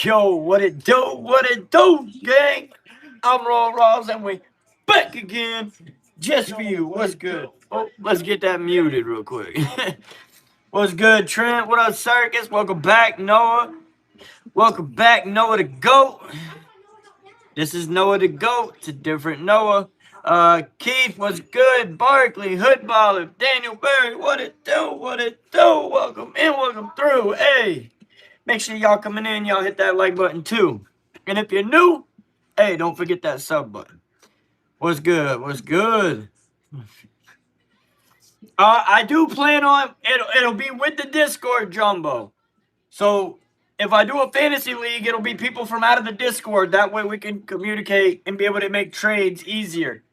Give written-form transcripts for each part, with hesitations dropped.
Yo, what it do, gang? I'm Roll Ross, and we back again just for you. What's good? Oh, let's get that muted real quick. What's good, Trent? What up, Circus? Welcome back, Noah. Welcome back, Noah the GOAT. This is Noah the GOAT. It's a different Noah. Keith, what's good? Barkley, Hoodballer, Daniel Berry, what it do? What it do? Welcome in, welcome through. Hey. Make sure y'all coming in, y'all hit that like button too. And if you're new, hey, don't forget that sub button. What's good? What's good? I do plan on it'll be with the Discord, Jumbo. So if I do a fantasy league, it'll be people from out of the Discord. That way we can communicate and be able to make trades easier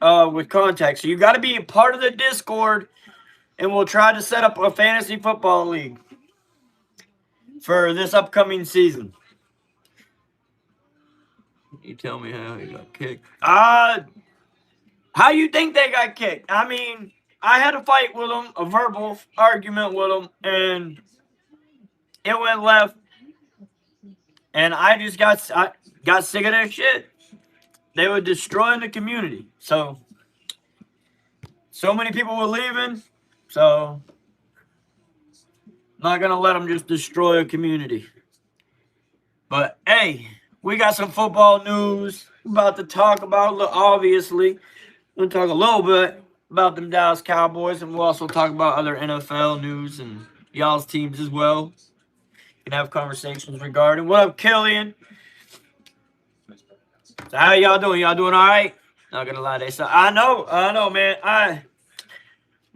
with contact. So you got to be a part of the Discord, and we'll try to set up a fantasy football league for this upcoming season. You tell me how he got kicked. How you think they got kicked? I mean, I had a fight with them, a verbal argument with them, and it went left. And I just got sick of their shit. They were destroying the community. So many people were leaving. So not going to let them just destroy a community. But, hey, we got some football news we're about to talk about, obviously. We're going to talk a little bit about them Dallas Cowboys, and we'll also talk about other NFL news and y'all's teams as well. We can have conversations regarding. What up, Killian? So how y'all doing? Y'all doing all right? Not going to lie. I know, man.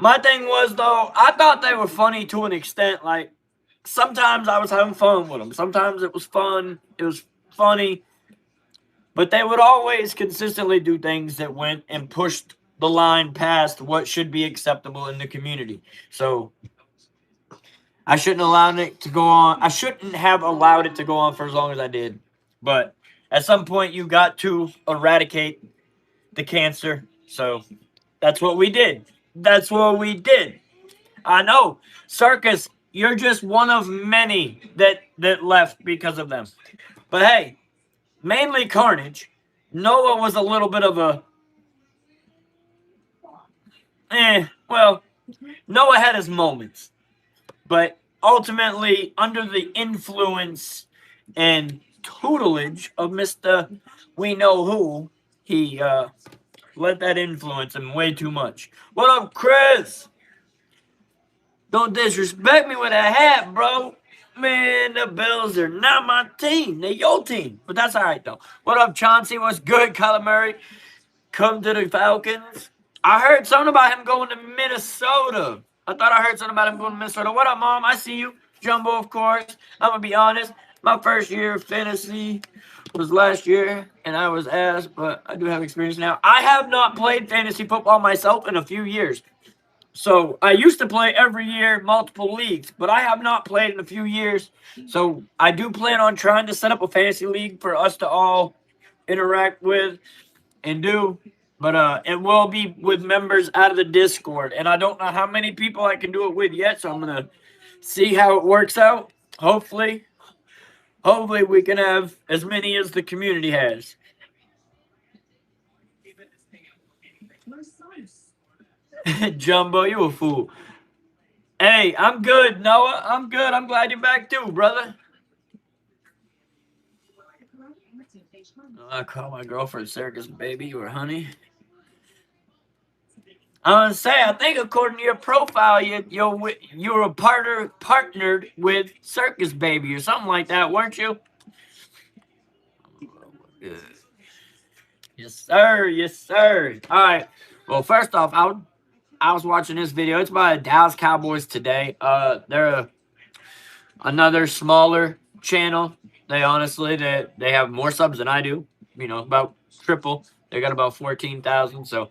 My thing was, though, I thought they were funny to an extent. Like, sometimes I was having fun with them. Sometimes it was fun. It was funny. But they would always consistently do things that went and pushed the line past what should be acceptable in the community. So I shouldn't allow it to go on. I shouldn't have allowed it to go on for as long as I did. But at some point, you got to eradicate the cancer. So that's what we did. That's what we did. I know. Circus, you're just one of many that left because of them. But hey, mainly Carnage. Noah was a little bit of a... Noah had his moments. But ultimately, under the influence and tutelage of Mr. We Know Who, he let that influence him way too much. What up, Chris? Don't disrespect me with a hat, bro. Man, the Bills are not my team. They're your team. But that's all right, though. What up, Chauncey? What's good, Kyler Murray? Come to the Falcons. I heard something about him going to Minnesota. I thought I heard something about him going to Minnesota. What up, Mom? I see you. Jumbo, of course. I'm going to be honest. My first year of fantasy was last year, and I was ass, but I do have experience now. I have not played fantasy football myself in a few years. So I used to play every year, multiple leagues, but I have not played in a few years. So I do plan on trying to set up a fantasy league for us to all interact with and do. But it will be with members out of the Discord. And I don't know how many people I can do it with yet, so I'm going to see how it works out. Hopefully we can have as many as the community has. Jumbo, you a fool. Hey, I'm good, Noah. I'm good. I'm glad you're back too, brother. I call my girlfriend Circus Baby or Honey. I want to say, I think according to your profile, you were partnered with Circus Baby or something like that, weren't you? Yes, sir. Yes, sir. All right. Well, first off, I was watching this video. It's by Dallas Cowboys today. They're another smaller channel. They have more subs than I do. About triple. They got about 14,000. So,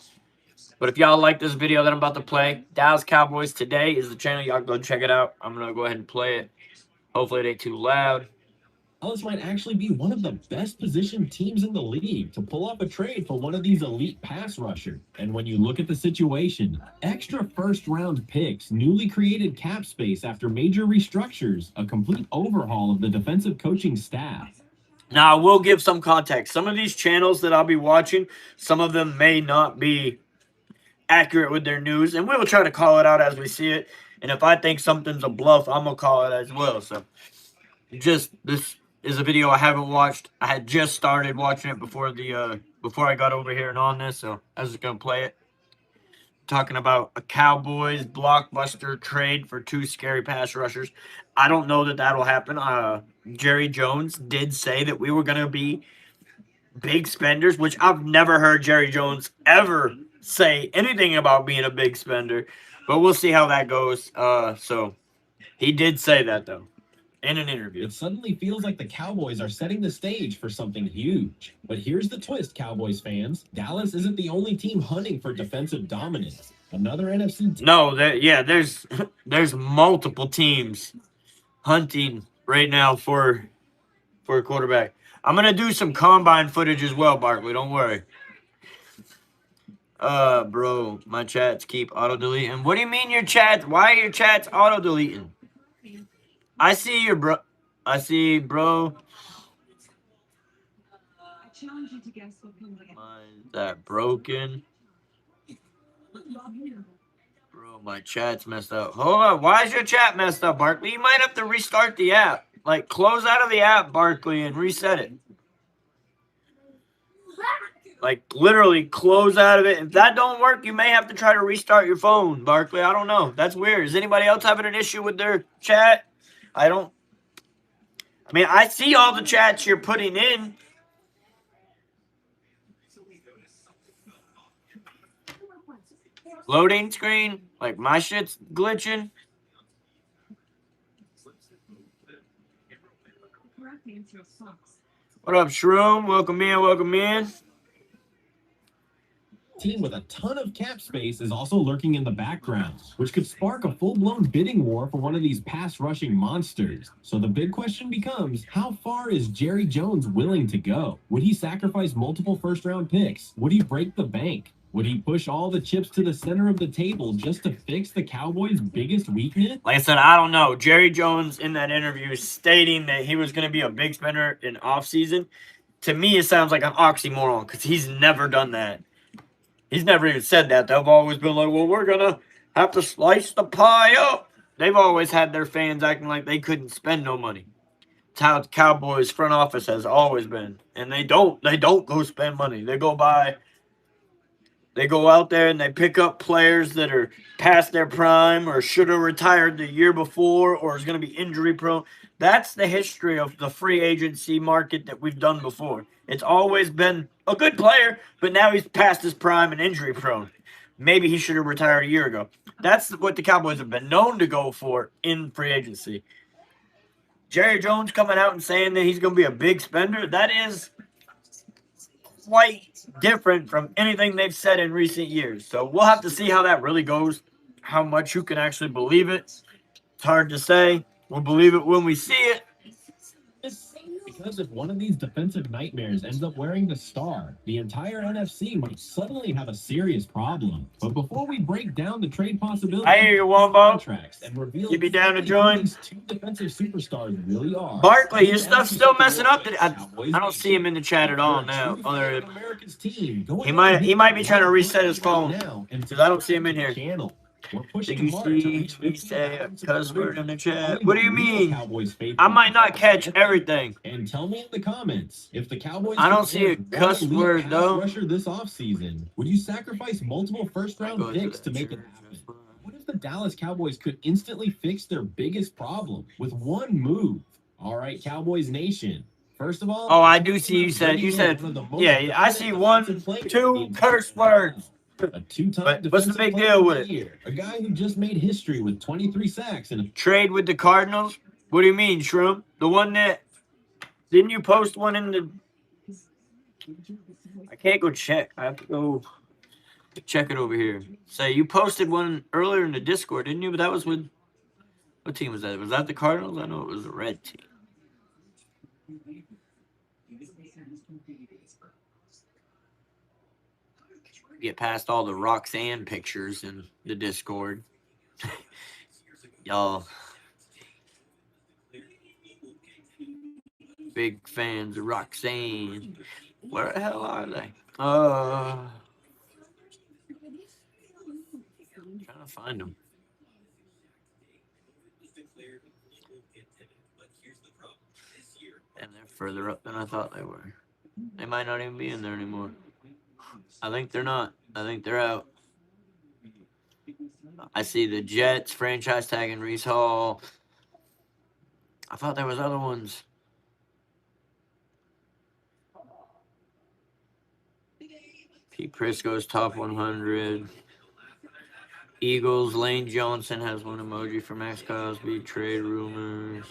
but if y'all like this video that I'm about to play, Dallas Cowboys today is the channel. Y'all go check it out. I'm gonna go ahead and play it. Hopefully it ain't too loud. Dallas might actually be one of the best positioned teams in the league to pull off a trade for one of these elite pass rushers. And when you look at the situation, extra first round picks, newly created cap space after major restructures, a complete overhaul of the defensive coaching staff. Now, I will give some context. Some of these channels that I'll be watching, some of them may not be accurate with their news, and we will try to call it out as we see it. And if I think something's a bluff, I'm gonna call it as well. So, just this is a video I haven't watched. I had just started watching it before I got over here and on this, so I was just gonna play it. Talking about a Cowboys blockbuster trade for 2 scary pass rushers. I don't know that that'll happen. Jerry Jones did say that we were gonna be big spenders, which I've never heard Jerry Jones ever say anything about being a big spender, but we'll see how that goes. So he did say that though in an interview. It suddenly feels like the Cowboys are setting the stage for something huge. But here's the twist, Cowboys fans. Dallas isn't the only team hunting for defensive dominance. Another NFC team. No, there's multiple teams hunting right now for a quarterback. I'm gonna do some combine footage as well, Barkley. Don't worry. Bro, my chats keep auto-deleting. What do you mean your chats? Why are your chats auto-deleting? I see your bro. I see, bro. Mine's that broken? Bro, my chat's messed up. Hold on. Why is your chat messed up, Barkley? You might have to restart the app. Like, close out of the app, Barkley, and reset it. Like, literally close out of it. If that don't work, you may have to try to restart your phone, Barkley. I don't know. That's weird. Is anybody else having an issue with their chat? I mean, I see all the chats you're putting in. Loading screen. Like, my shit's glitching. What up, Shroom? Welcome in, welcome in. Team with a ton of cap space is also lurking in the background, which could spark a full-blown bidding war for one of these pass-rushing monsters. So the big question becomes, how far is Jerry Jones willing to go? Would he sacrifice multiple first-round picks? Would he break the bank? Would he push all the chips to the center of the table just to fix the Cowboys' biggest weakness? Like I said, I don't know. Jerry Jones in that interview stating that he was going to be a big spender in offseason. To me, it sounds like an oxymoron because he's never done that. He's never even said that. They've always been like, well, we're going to have to slice the pie up. They've always had their fans acting like they couldn't spend no money. It's how the Cowboys front office has always been. And they don't go spend money. They go out there and they pick up players that are past their prime or should have retired the year before or is going to be injury prone. That's the history of the free agency market that we've done before. It's always been a good player, but now he's past his prime and injury prone. Maybe he should have retired a year ago. That's what the Cowboys have been known to go for in free agency. Jerry Jones coming out and saying that he's going to be a big spender, that is quite different from anything they've said in recent years. So we'll have to see how that really goes, how much you can actually believe it. It's hard to say. We'll believe it when we see it. Because if one of these defensive nightmares ends up wearing the star, the entire NFC might suddenly have a serious problem. But before we break down the trade possibilities, I hear you, Wombo. Contracts and reveal you be down to join. These 2 defensive superstars really are. Barkley, your stuff's still messing up. I don't see him in the chat at all now. He might be trying to reset his phone because I don't see him in here. Did you see me say a cuss word in the chat? What do you mean? I might not catch everything. And tell me in the comments if the Cowboys. I don't see a cuss word though. Rusher this offseason, would you sacrifice multiple first-round picks to make it happen? What if the Dallas Cowboys could instantly fix their biggest problem with one move? All right, Cowboys Nation. First of all, I do see you said yeah. I see 1, 2 curse words. A 2-time what's the big deal with it? A guy who just made history with 23 sacks and a trade with the Cardinals. What do you mean, Shroom? The one that didn't you post one in the? I can't go check. I have to go check it over here. Say you posted one earlier in the Discord, didn't you? But that was with what team was that? Was that the Cardinals? I know it was the red team. Get past all the Roxanne pictures in the Discord. Y'all big fans of Roxanne. Where the hell are they? Trying to find them. And they're further up than I thought they were. They might not even be in there anymore. I think they're not. I think they're out. I see the Jets franchise tagging Reese Hall. I thought there was other ones. Pete Prisco's top 100. Eagles, Lane Johnson has one emoji for Max Crosby. Trade rumors.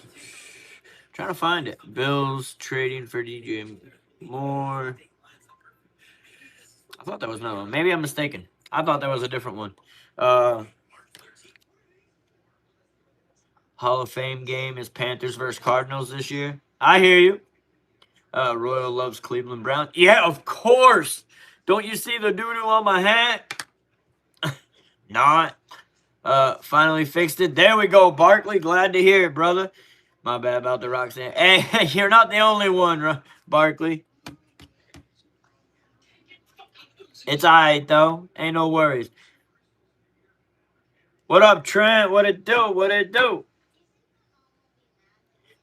Trying to find it. Bills trading for DJ Moore. I thought that was another one. Maybe I'm mistaken. I thought that was a different one. Hall of Fame game is Panthers versus Cardinals this year. I hear you. Royal loves Cleveland Browns. Yeah, of course. Don't you see the doo-doo on my hat? Not. Finally fixed it. There we go, Barkley. Glad to hear it, brother. My bad about the Roxanne. Hey, you're not the only one, Barkley. It's all right, though. Ain't no worries. What up, Trent? What it do? What it do?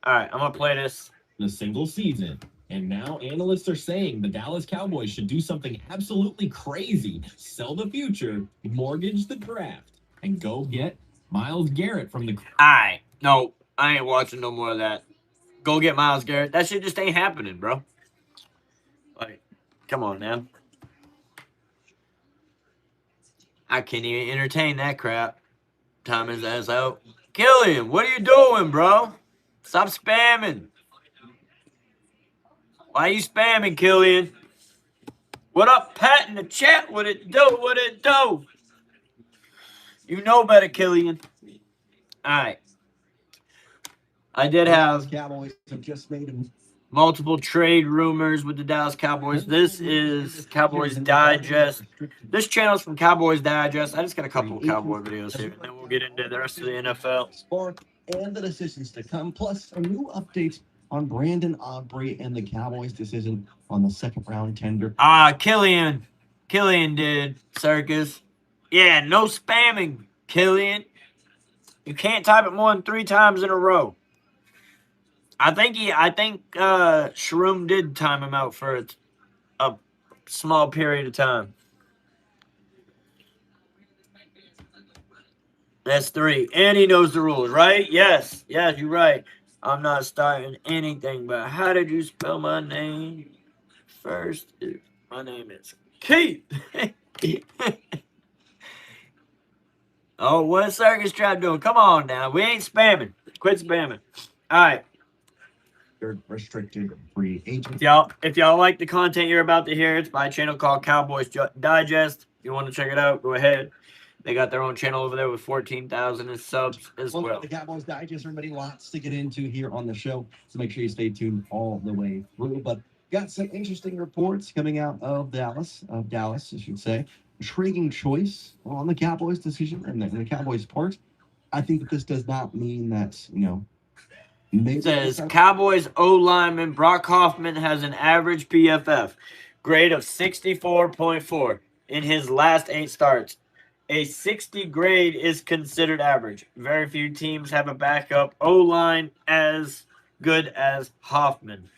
All right, I'm going to play this. In a single season. And now analysts are saying the Dallas Cowboys should do something absolutely crazy. Sell the future, mortgage the draft, and go get Myles Garrett from the... All right. No, I ain't watching no more of that. Go get Myles Garrett. That shit just ain't happening, bro. Like, come on now. I can't even entertain that crap. Time his ass out. Killian, what are you doing, bro? Stop spamming. Why are you spamming, Killian? What up, Pat, in the chat? What it do? What it do? You know better, Killian. All right. I did have Cowboys have just made multiple trade rumors with the Dallas Cowboys. This is Cowboys Digest. This channel's from Cowboys Digest. I just got a couple of Cowboy videos here, and then we'll get into the rest of the NFL. Spark and the decisions to come, plus a new update on Brandon Aubrey and the Cowboys' decision on the second round tender. Killian. Killian did, Circus. Yeah, no spamming, Killian. You can't type it more than 3 times in a row. I think Shroom did time him out for a small period of time. That's 3. And he knows the rules, right? Yes. Yes, you're right. I'm not starting anything, but how did you spell my name? First, my name is Keith. Oh, what Circus Trap doing? Come on now. We ain't spamming. Quit spamming. All right. Restricted free agent. If y'all like the content you're about to hear, it's my channel called Cowboys Digest. If you want to check it out, go ahead. They got their own channel over there with 14,000 subs as well. The Cowboys Digest, everybody, lots to get into here on the show, so make sure you stay tuned all the way through. But got some interesting reports coming out of Dallas, I should say. Intriguing choice on the Cowboys' decision and the Cowboys' part. I think that this does not mean that, It says Cowboys O lineman Brock Hoffman has an average PFF grade of 64.4 in his last 8 starts. A 60 grade is considered average. Very few teams have a backup O line as good as Hoffman.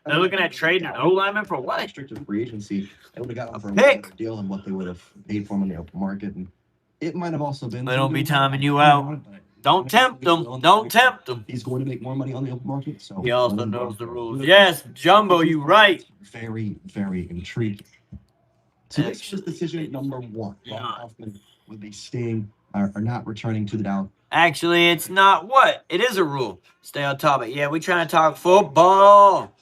They're looking at trading an O lineman for what? Restricted free agency. They would have got over a pick deal on what they would have paid for him in the open market, and it might have also been. They don't be timing you out. Don't tempt them. Don't tempt them. He's going to make more money on the open market. So he also knows the rules. Yes, Jumbo, you right. Very, very intriguing. So this is decision number 1. Hoffman would be staying or not returning to the Dallas. Actually, it's not what? It is a rule. Stay on top of it. Yeah, we trying to talk football.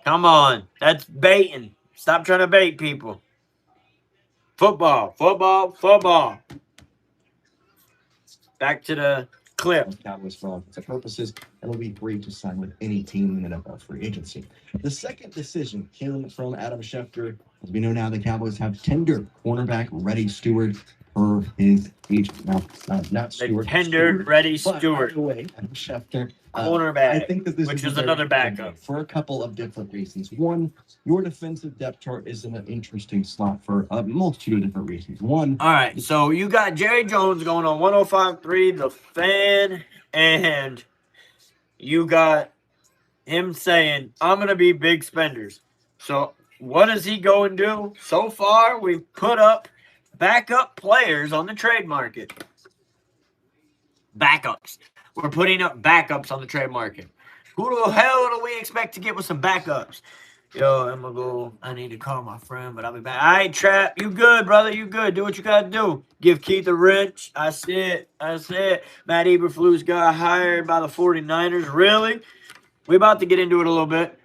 Come on. That's baiting. Stop trying to bait people. Football, football, football. back to the clip. Cowboys for all intents and purposes, and will be free to sign with any team in the NFL free agency. The second decision came from Adam Schefter. As we know now, the Cowboys have tender cornerback Reddy Stewart per his agent. Now, not The Stewart. tender Stewart, Reddy but Stewart, either way, Adam Schefter. cornerback, I think that this which a is very another good backup. move for a couple of different reasons. One, your defensive depth chart is in an interesting slot for a multitude of different reasons. One, All right, so you got Jerry Jones going on 105.3 The Fan, and you got him saying, I'm going to be big spenders. So what does he go and do? So far, we've put up backup players on the trade market. Backups. We're putting up backups on the trade market. Who the hell do we expect to get with some backups? Yo, I'm going to go. I need to call my friend, but I'll be back. All right, Trap. You good, brother. You good. Do what you got to do. Give Keith a wrench. I said. Matt Eberflus got hired by the 49ers. Really? We about to get into it a little bit.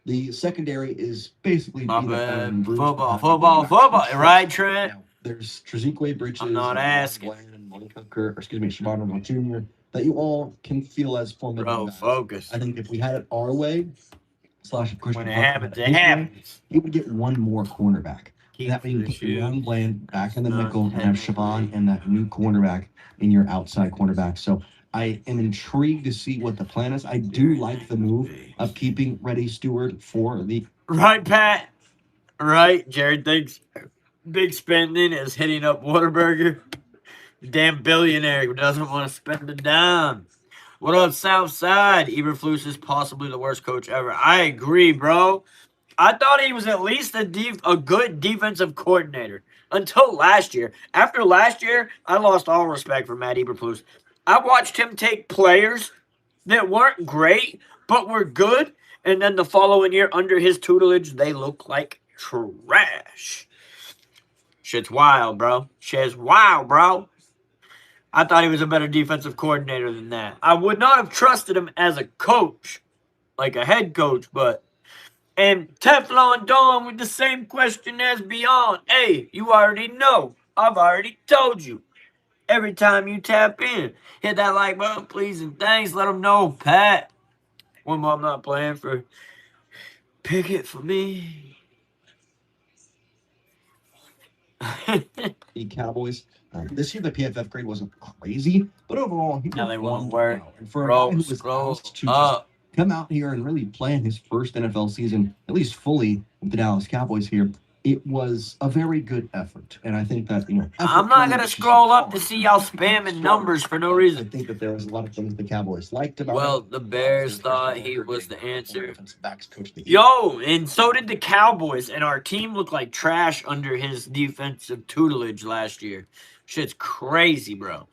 the secondary is basically My beat up bad. and bruised Football. behind. Right, Trent? Now, there's Trezeguet Bridges, I'm not asking. and Malik Hooker, or excuse me, Shavon Reynolds Jr., that you all can feel as formidable Bro, guys. focus. I think if we had it our way, slash if Christian When it Parker happens, had it his way, happens. he would get one more cornerback. Keep That means this put shit. Ron Bland back in the Not nickel and have Shavon and that new cornerback in your outside cornerback. So I am intrigued to see what the plan is. I do like the move of keeping Reddy Stewart for the Right, Pat? Right? Jared thinks big spending is hitting up Whataburger. Damn billionaire who doesn't want to spend a dime. What up, Southside? Eberflus is possibly the worst coach ever. I agree, bro. I thought he was at least a good defensive coordinator until last year. After last year, I lost all respect for Matt Eberflus. I watched him take players that weren't great but were good, and then the following year under his tutelage, they look like trash. Shit's wild, bro. I thought he was a better defensive coordinator than that. I would not have trusted him as a coach, like a head coach, but. And Teflon Don with the same question as Beyond. Hey, you already know. I've already told you. Every time you tap in, hit that like button, please, and thanks. Let them know, Pat. One more, I'm not playing for. Pick it for me. the Cowboys. This year, the PFF grade wasn't crazy, but overall, he Now they won't performed work. well. And for a guy who was Scroll asked to just up. come out here and really plan his first NFL season, at least fully, with the Dallas Cowboys here, it was a very good effort. And I think that, I'm not going to scroll up to see y'all spamming numbers for no I reason. think that there was a lot of things the Cowboys liked about Well, him. the Bears thought he was the answer. Defensive backs coach of the year. Yo, and so did the Cowboys, and our team looked like trash under his defensive tutelage last year. Shit's crazy, bro.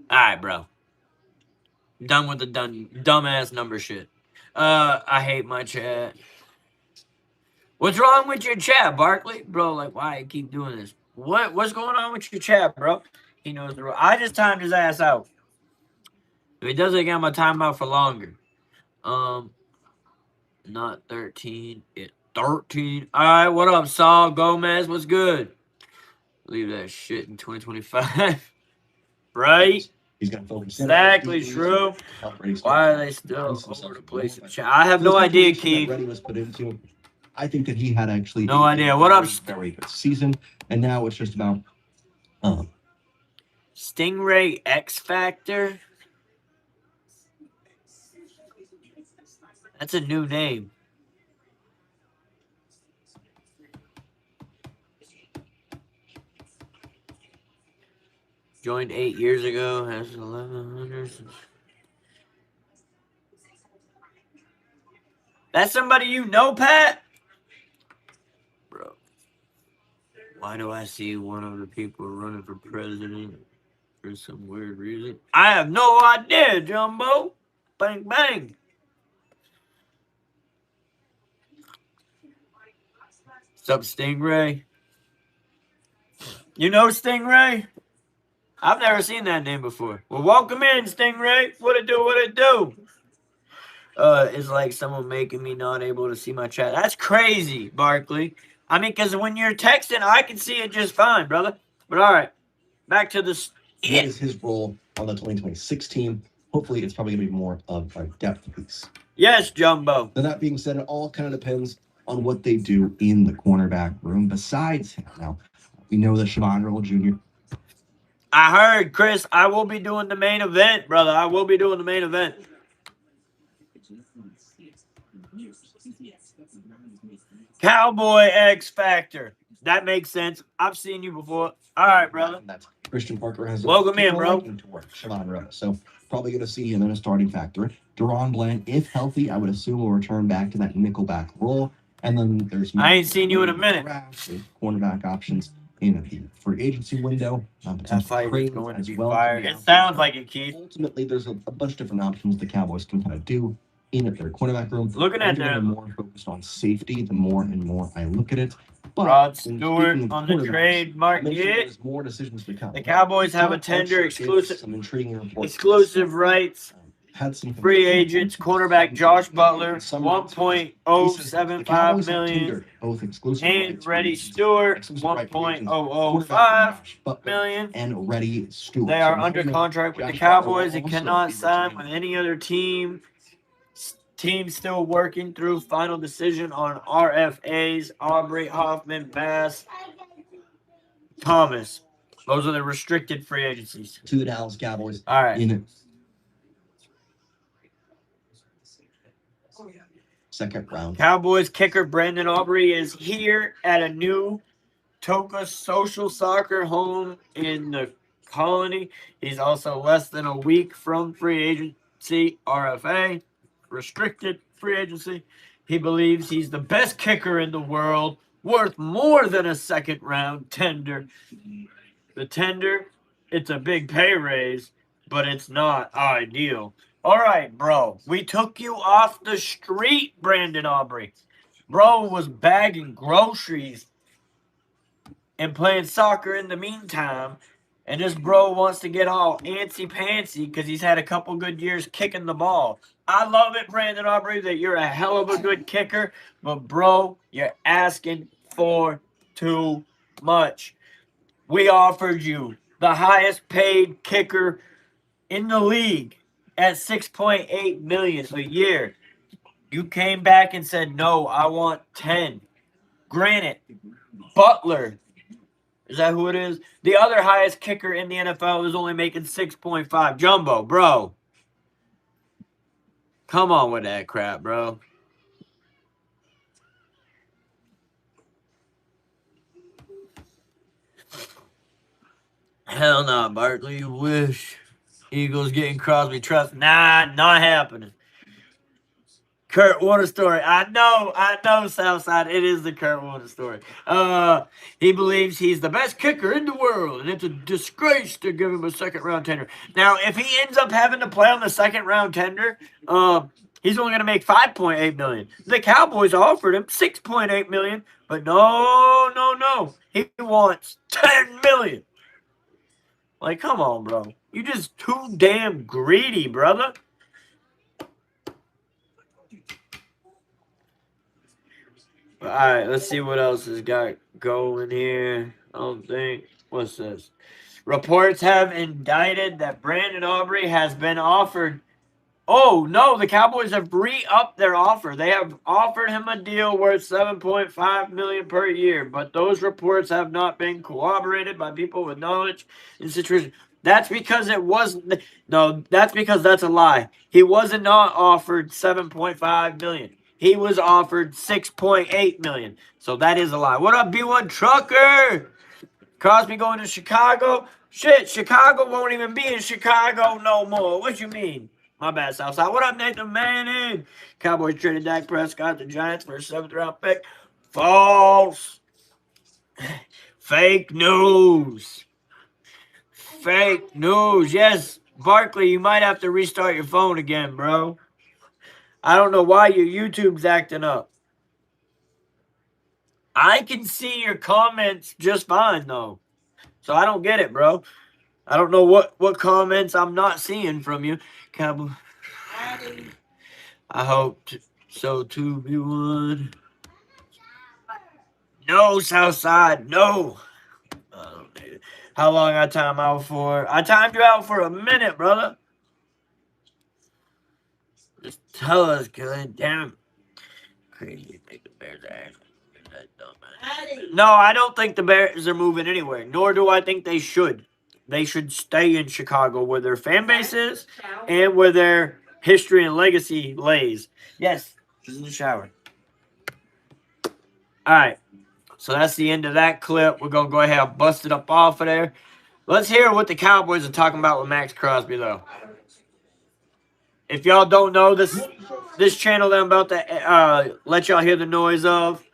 All right, bro. Done with the dumbass number shit. I hate my chat. What's wrong with your chat, Barkley? Bro, like, why you keep doing this? What's going on with your chat, bro? He knows the rule. I just timed his ass out. If he does it again, I'm gonna time out for longer. Not 13. It's 13. All right, what up, Saul Gomez? What's good? Leave that shit in 2025. Right? He's going to focus Exactly, Shrew. Why are they still over the place? I have no idea, Keith. Reddy was put into. I think that he had actually No idea. What up, very good season, and now it's just about Stingray X Factor? That's a new name. Joined 8 years ago. Has 1,100. That's somebody you know, Pat? Bro. Why do I see one of the people running for president for some weird reason? I have no idea, Jumbo. Bang, bang. What's up, Stingray? You know Stingray? I've never seen that name before. Well, welcome in, Stingray. What it do? It's like someone making me not able to see my chat. That's crazy, Barkley. I mean, because when you're texting, I can see it just fine, brother. But all right, back to this. What is his role on the 2026 team? Hopefully, it's probably going to be more of a depth piece. Yes, Jumbo. Now, that being said, it all kind of depends on what they do in the cornerback room. Besides him, now we know that Siobhan Earl Jr. I heard, Chris, I will be doing the main event, brother. I will be doing the main event. Cowboy X Factor. That makes sense. I've seen you before. All right, brother. That's Christian Parker has welcome in, bro. To work Siobhan Earl, so probably going to see him in a starting factor. Deron Bland, if healthy, I would assume will return back to that nickelback role. And then there's I ain't seen you in a minute. Cornerback options in the free agency window. That fight is going to be well. fired. It sounds like it, Keith. Ultimately, there's a bunch of different options the Cowboys can kind of do in their cornerback room. Looking at them, more focused on safety. The more and more I look at it. But Rod Stewart on the trade market. More decisions to come. The Cowboys have a tender exclusive rights. Had some free agents, cornerback Josh Butler, $1.075 million, both exclusive and Reddy Stewart, $1.005 million. And Reddy Stewart. They are under contract with the Cowboys and cannot sign with any other team. Team still working through final decision on RFAs. Aubrey, Hoffman, Bass, Thomas. Those are the restricted free agencies. To the Dallas Cowboys. All right. Second round. Cowboys kicker Brandon Aubrey is here at a new Toka Social Soccer home in the Colony. He's also less than a week from free agency, RFA, restricted free agency. He believes he's the best kicker in the world, worth more than a second round tender. The tender, it's a big pay raise, but it's not ideal. All right, bro. We took you off the street, Brandon Aubrey. Bro was bagging groceries and playing soccer in the meantime. And this bro wants to get all antsy-pantsy because he's had a couple good years kicking the ball. I love it, Brandon Aubrey, that you're a hell of a good kicker. But, bro, you're asking for too much. We offered you the highest paid kicker in the league at $6.8 million a year. You came back and said, no, I want 10. Granted, Butler, is that who it is? The other highest kicker in the NFL is only making 6.5. Jumbo, bro. Come on with that crap, bro. Hell no, Barkley. You wish. Eagles getting Crosby trust. Nah, not happening. Kurt Warner story. I know, Southside. It is the Kurt Warner story. He believes he's the best kicker in the world, and it's a disgrace to give him a second-round tender. Now, if he ends up having to play on the second-round tender, he's only going to make $5.8 million. The Cowboys offered him $6.8 million, but no. He wants $10 million. Like, come on, bro. You just too damn greedy, brother. All right, let's see what else has got going here. I don't think. What's this? Reports have indicted that Brandon Aubrey has been offered. Oh, no, the Cowboys have re-upped their offer. They have offered him a deal worth $7.5 million per year, but those reports have not been corroborated by people with knowledge in the situation. That's because it wasn't. No, that's because that's a lie. He wasn't not offered $7.5 million. He was offered $6.8 million. So that is a lie. What up, B1 Trucker? Crosby going to Chicago? Shit, Chicago won't even be in Chicago no more. What you mean? My bad, Southside. What up, Nathan Manning? Cowboys traded Dak Prescott to Giants for a 7th-round pick. False. Fake news. Fake news. Yes, Barkley, you might have to restart your phone again, bro. I don't know why your YouTube's acting up. I can see your comments just fine, though. So I don't get it, bro. I don't know what comments I'm not seeing from you. Cowboy. I hope so too, B1. No, Southside, no. I don't need it. How long I time out for? I timed you out for a minute, brother. Just tell us, good damn. Crazy, think the Bears are actually that dumb. No, I don't think the Bears are moving anywhere. Nor do I think they should. They should stay in Chicago, where their fan base is, and where their history and legacy lays. Yes, she's in the shower. All right. So that's the end of that clip. We're going to go ahead and bust it up off of there. Let's hear what the Cowboys are talking about with Max Crosby, though. If y'all don't know, this channel that I'm about to let y'all hear the noise of,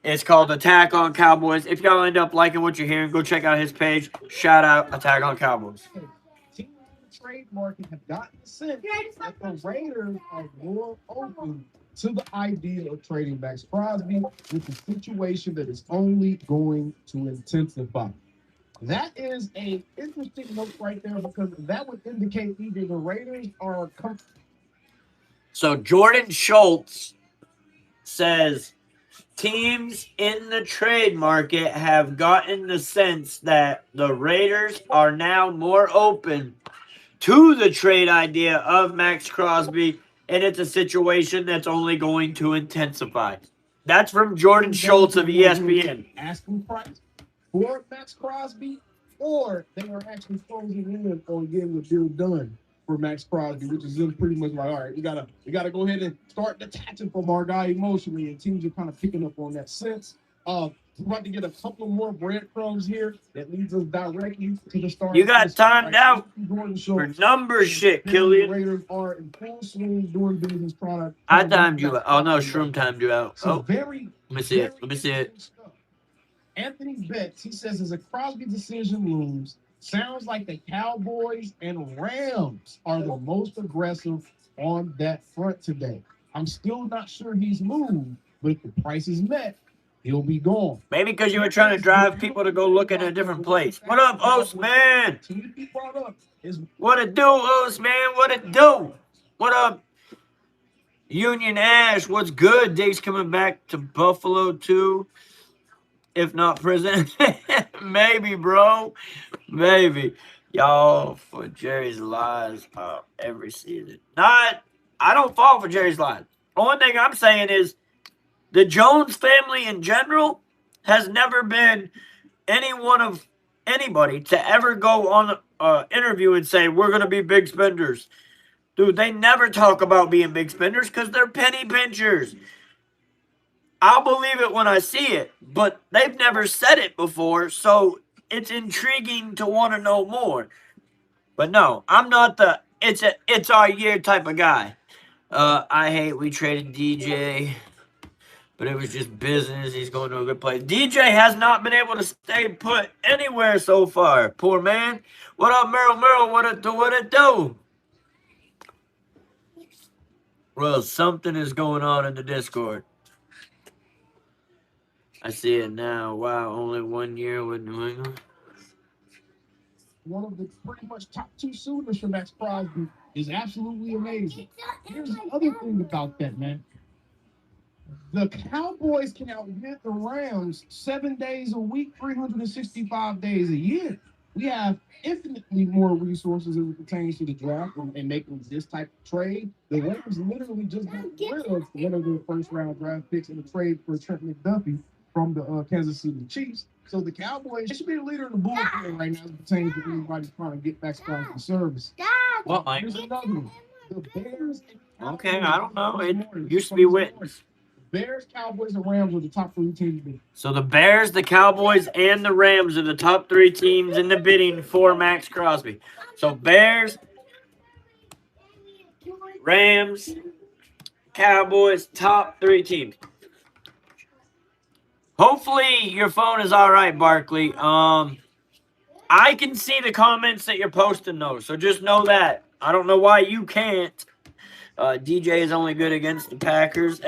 it's called Attack on Cowboys. If y'all end up liking what you're hearing, go check out his page. Shout out Attack on Cowboys. Teams in the trade market have gotten the sense that the Raiders are more open to the idea of trading Max Crosby with a situation that is only going to intensify. That is an interesting note right there, because that would indicate either the Raiders are So Jordan Schultz says teams in the trade market have gotten the sense that the Raiders are now more open to the trade idea of Max Crosby, and it's a situation that's only going to intensify. That's from Jordan Schultz of ESPN. asking price for Max Crosby, or they are actually closing in on getting the deal done for Max Crosby, which is them pretty much like, all right, we gotta go ahead and start detaching from our guy emotionally, and teams are kind of picking up on that sense. We're about to get a couple more breadcrumbs here that leads us directly to the start. You got timed out Jordan for Schultz. number shit, The Killian. Raiders are in full swing doing business, trying to. I timed you out. Oh, no, Shroom timed you out. So Oh, very. let me see it. Let me see it. Stuff. Anthony Betts, he says, as a Crosby decision looms, sounds like the Cowboys and Rams are the most aggressive on that front today. I'm still not sure he's moved, but if the price is met, he'll be gone. Maybe because you were trying to drive people to go look at a different place. What up, Oast man? What it do, Oast man? What it do? What up, Union Ash? What's good? Dave's coming back to Buffalo too. If not prison. Maybe, bro. Maybe. Y'all for Jerry's lies every season. I don't fall for Jerry's lies. Only thing I'm saying is the Jones family in general has never been any one of anybody to ever go on an interview and say, we're going to be big spenders. Dude, they never talk about being big spenders because they're penny pinchers. I'll believe it when I see it, but they've never said it before, so it's intriguing to want to know more. But no, I'm not the it's our year type of guy. I hate we traded DJ, but it was just business. He's going to a good place. DJ has not been able to stay put anywhere so far. Poor man. What up, Merle? What it do? Well, something is going on in the Discord. I see it now. Wow, only 1 year with New England. One of the pretty much top two suitors for Max Crosby is absolutely amazing. Here's the other thing about that, man. The Cowboys can outbid the Rams 7 days a week, 365 days a year. We have infinitely more resources as it pertains to the draft and making this type of trade. The Rams literally just got rid of one of their first-round draft picks in a trade for Trent McDuffie from the Kansas City Chiefs. So the Cowboys should be the leader of the bullpen right now as it pertains to anybody trying to get back to service. What, Mike? Here's another one. The Bears. Okay, I don't know. It used to be witness. Bears, Cowboys, and Rams are the top three teams. So the Bears, the Cowboys, and the Rams are the top three teams in the bidding for Max Crosby. So Bears, Rams, Cowboys, top three teams. Hopefully your phone is all right, Barkley. I can see the comments that you're posting, though, so just know that. I don't know why you can't. DJ is only good against the Packers.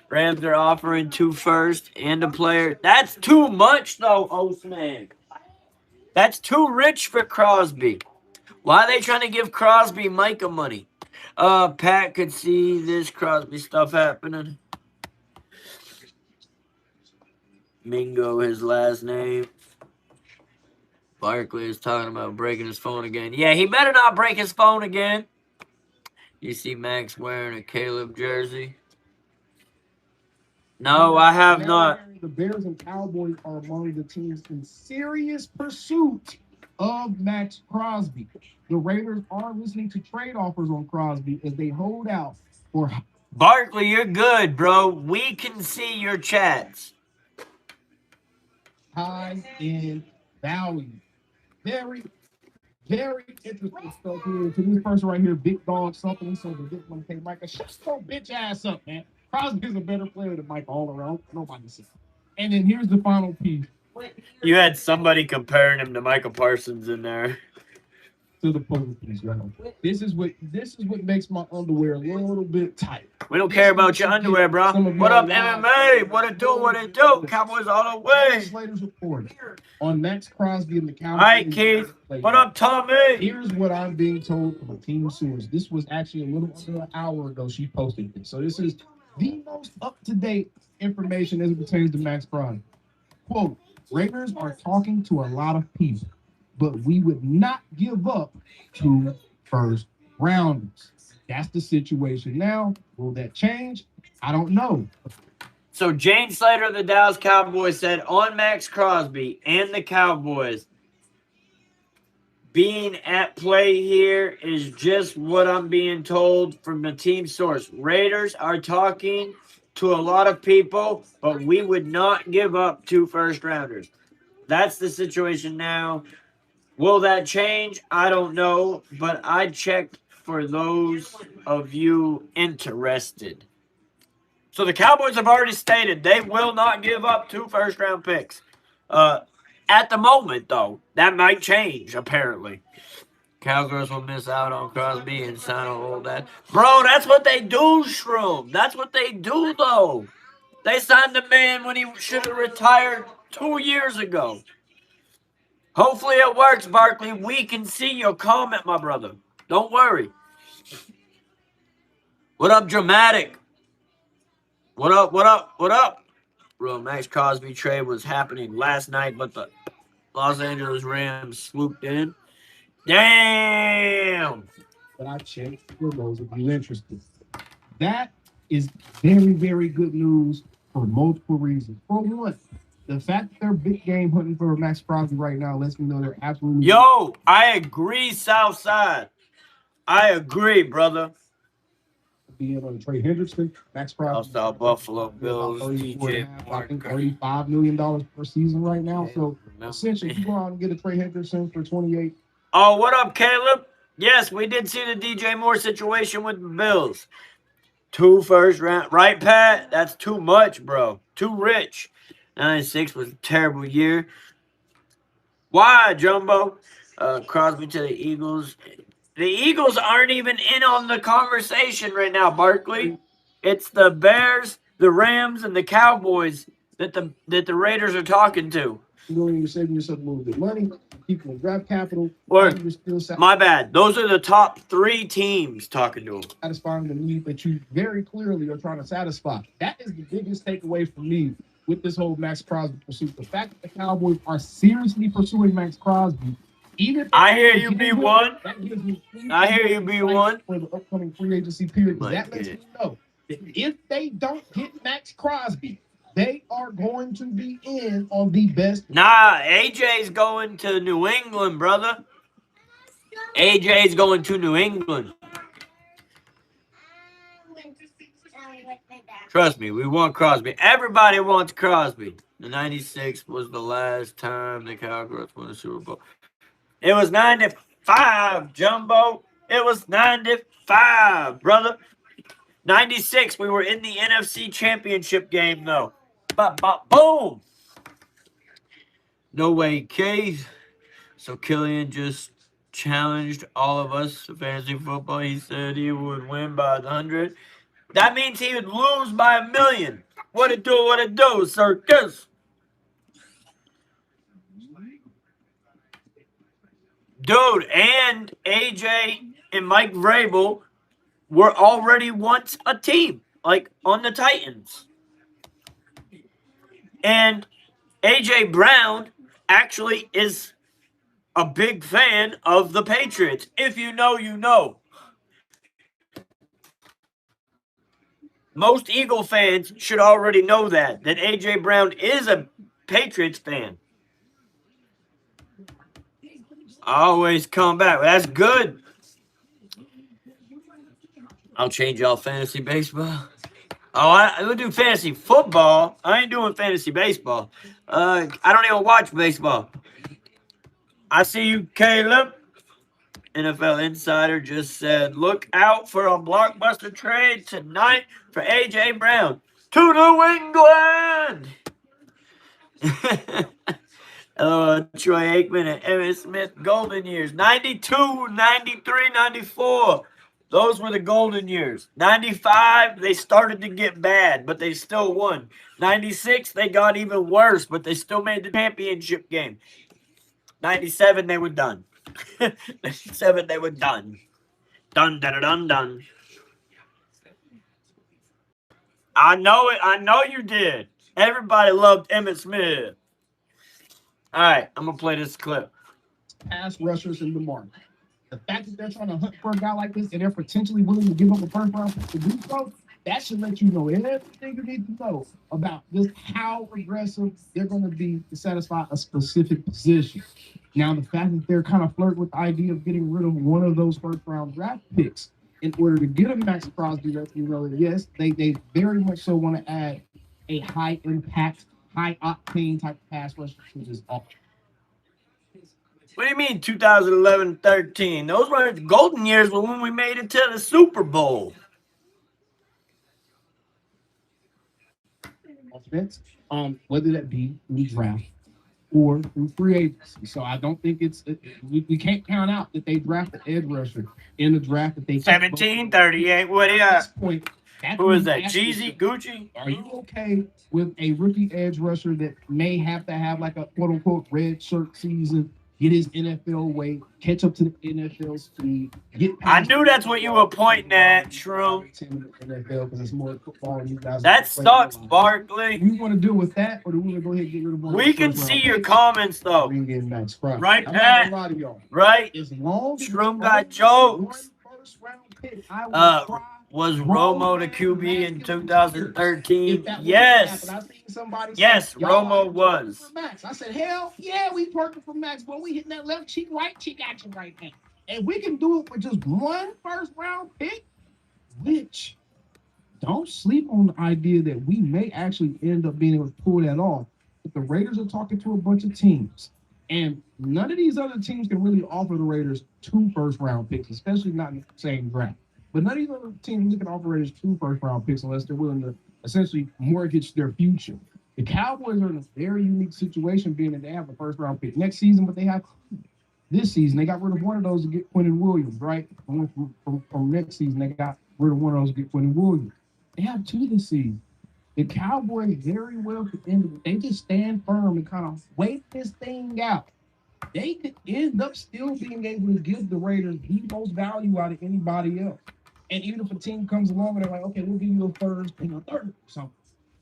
Rams are offering 2 firsts and a player. That's too much, though, Osman. That's too rich for Crosby. Why are they trying to give Crosby Micah money? Pat could see this Crosby stuff happening. Mingo, his last name. Barkley is talking about breaking his phone again. Yeah, he better not break his phone again. You see Max wearing a Caleb jersey? No, I have not. The Bears and Cowboys are among the teams in serious pursuit of Max Crosby. The Raiders are listening to trade offers on Crosby as they hold out for Barkley, you're good, bro. We can see your chats. high end value. Very, very interesting stuff here. To this person right here, Big Dog something. He said the big one, hey, Micah, shut your bitch ass up, man. Crosby's a better player than Mike all around. Nobody said. And then here's the final piece. You had somebody comparing him to Michael Parsons in there. To the puzzle piece, right? This is what makes my underwear a little bit tight. We don't care about your underwear, bro. What up, MMA? What it do? What it do? Cowboys all the way. Slater's report on Max Crosby and the Cowboys. All right, Keith. What up, Tommy? Here's what I'm being told from a team source. This was actually a little under an hour ago. She posted this. So this is the most up-to-date information as it pertains to Max Crosby. Quote, Raiders are talking to a lot of people, but we would not give up 2 first rounders. That's the situation now. Will that change? I don't know. So Jane Slater of the Dallas Cowboys said on Max Crosby and the Cowboys, being at play here is just what I'm being told from the team source. Raiders are talking to a lot of people, but we would not give up 2 first rounders. That's the situation now. Will that change? I don't know, but I checked for those of you interested. So the Cowboys have already stated they will not give up 2 first-round picks. At the moment, though, that might change, apparently. Cowgirls will miss out on Crosby and sign on all that. Bro, that's what they do, Shroom. That's what they do, though. They signed the man when he should have retired 2 years ago. Hopefully it works, Barkley. We can see your comment, my brother. Don't worry. What up, Dramatic? What up, what up, what up? Bro, Max Crosby trade was happening last night, but the Los Angeles Rams swooped in. Damn! But I checked for those of you interested. That is very, very good news for multiple reasons. For one, the fact that they're big game hunting for Max Crosby right now lets me know they're absolutely. Yo, I agree, Southside. I agree, brother. Being on Trey Hendrickson, Max Crosby. Also, Buffalo Bills, DJ I think $35 million per season right now. So essentially, you go out and get a Trey Hendrickson for 28. Oh, what up, Caleb? Yes, we did see the DJ Moore situation with the Bills. 2 first round, right, Pat? That's too much, bro. Too rich. 96 was a terrible year. Why, Jumbo? Crosby to the Eagles. The Eagles aren't even in on the conversation right now, Barkley. It's the Bears, the Rams, and the Cowboys that the Raiders are talking to. You're saving yourself a little bit of money. People in draft capital. Or, my bad. Those are the top 3 teams talking to them. Satisfying the need that you very clearly are trying to satisfy. That is the biggest takeaway for me with this whole Max Crosby pursuit. The fact that the Cowboys are seriously pursuing Max Crosby. I hear you, B1. I hear you, B1. For the upcoming free agency period. That lets me know that if they don't get Max Crosby, they are going to be in on the best. Nah, AJ's going to New England, brother. AJ's going to New England. Trust me, we want Crosby. Everybody wants Crosby. The 96 was the last time the Cowboys won the Super Bowl. It was 95, Jumbo. It was 95, brother. 96, we were in the NFC Championship game, though. Boom. No way, Case. So Killian just challenged all of us to fantasy football. He said he would win by 100. That means he would lose by 1,000,000. What it do, circus. Dude, and AJ and Mike Vrabel were already once a team, like on the Titans. And A.J. Brown actually is a big fan of the Patriots. If you know, you know. Most Eagle fans should already know that A.J. Brown is a Patriots fan. Always come back. That's good. I'll change y'all fantasy baseball. Oh, I would do fantasy football. I ain't doing fantasy baseball. I don't even watch baseball. I see you, Caleb. NFL Insider just said, look out for a blockbuster trade tonight for A.J. Brown to New England. Troy Aikman and Emmitt Smith, golden years. 92, 93, 94. Those were the golden years. 95, they started to get bad, but they still won. 96, they got even worse, but they still made the championship game. 97, they were done. 97, they were done. Done, done, done, done. I know it. I know you did. Everybody loved Emmitt Smith. All right, I'm going to play this clip. Pass rushers in the market. The fact that they're trying to hunt for a guy like this and they're potentially willing to give up a first round pick to do so, that should let you know everything you need to know about just how aggressive they're going to be to satisfy a specific position. Now, the fact that they're kind of flirting with the idea of getting rid of one of those first round draft picks in order to get a Max Crosby, lets you know that yes, they very much so want to add a high impact, high octane type of pass rusher, which is awesome. What do you mean 2011-13? Those were the golden years when we made it to the Super Bowl. Offense, whether that be in the draft or through free agency. So I don't think we can't count out that they drafted edge rusher in the draft that they 17-38. What do you got? Point, who is that? Jeezy? Gucci? Are you okay with a rookie edge rusher that may have to have like a quote unquote red shirt season, get his NFL weight, catch up to the NFL speed, I knew that's what you were pointing at, Shroom. NFL because it's more football and you guys. That sucks, Barkley. Do we want to deal with that, or do we want to go ahead and get rid of one? We can see your comments though. Right, Pat? Right? As long as Shroom got jokes. Was Romo the QB in 2013? Yes. Yes, Romo was. I said, hell yeah, we working for Max, but we hitting that left cheek, right cheek action right now. And we can do it with just one first round pick, which don't sleep on the idea that we may actually end up being able to pull that off. But the Raiders are talking to a bunch of teams. And none of these other teams can really offer the Raiders 2 first round picks, especially not in the same draft. But none of these other teams can offer Raiders 2 first round picks unless they're willing to essentially mortgage their future. The Cowboys are in a very unique situation, being that they have a first round pick next season, but they have this season. They got rid of one of those to get Quentin Williams, right? From next season, they got rid of one of those to get Quentin Williams. They have 2 this season. The Cowboys very well could end it. They just stand firm and kind of wait this thing out. They could end up still being able to give the Raiders the most value out of anybody else. And even if a team comes along and they're like, okay, we'll give you a first and a third or something.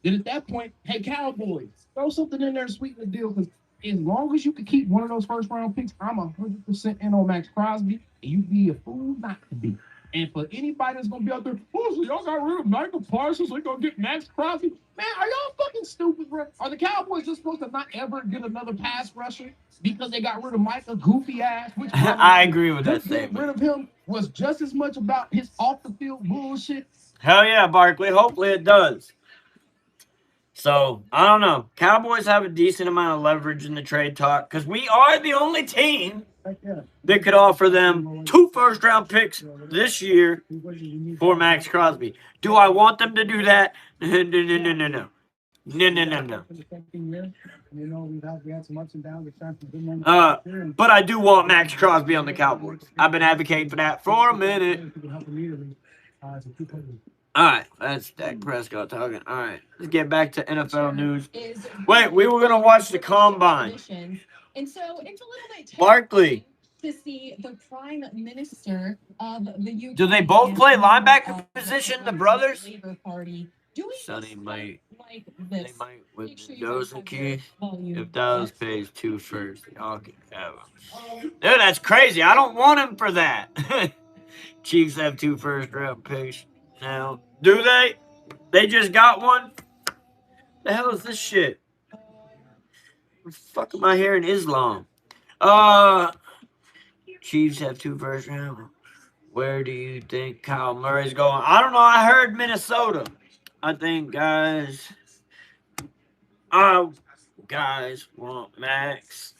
Then at that point, hey, Cowboys, throw something in there to sweeten the deal. Because as long as you can keep one of those first round picks, I'm 100% in on Max Crosby. And you'd be a fool not to be. And for anybody that's going to be out there, oh, so y'all got rid of Michael Parsons, so they're going to get Max Crosby. Man, are y'all fucking stupid, bro? Are the Cowboys just supposed to not ever get another pass rusher because they got rid of Michael goofy ass? Which I agree with that statement. Getting rid of him was just as much about his off-the-field bullshit. Hell yeah, Barkley. Hopefully it does. So, I don't know. Cowboys have a decent amount of leverage in the trade talk because we are the only team that could offer them 2 first-round picks this year for Max Crosby. Do I want them to do that? No. But I do want Max Crosby on the Cowboys. I've been advocating for that for a minute. All right, that's Dak Prescott talking. All right, let's get back to NFL news. Wait, we were going to watch the Combine. And so it's a little bit Barkley, to see the Prime Minister of the UK. Do they both play linebacker position, the brothers? Labour Party doing Sonny might. like They this. might with Make sure you Mendoza guys have key. your volume If Dallas up. pays 2 first, y'all can have him. Dude, that's crazy. I don't want him for that. Chiefs have 2 first-round picks now. Do they? They just got one? The hell is this shit? What the fuck am I hearing Islam? Chiefs have 2 first-round. Where do you think Kyle Murray's going? I don't know. I heard Minnesota. I think guys want Max,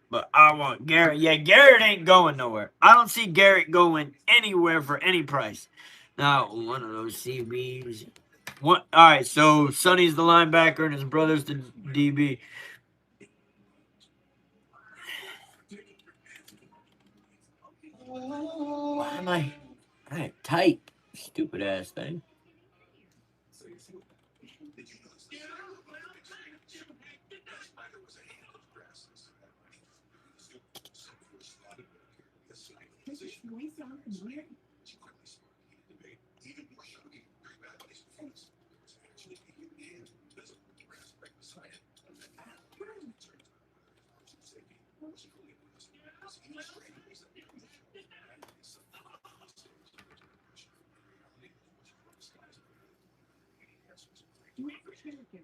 but I want Garrett. Yeah, Garrett ain't going nowhere. I don't see Garrett going anywhere for any price. Now, one of those CBs. All right, so Sonny's the linebacker and his brother's the DB. Why am I tight? Stupid ass thing.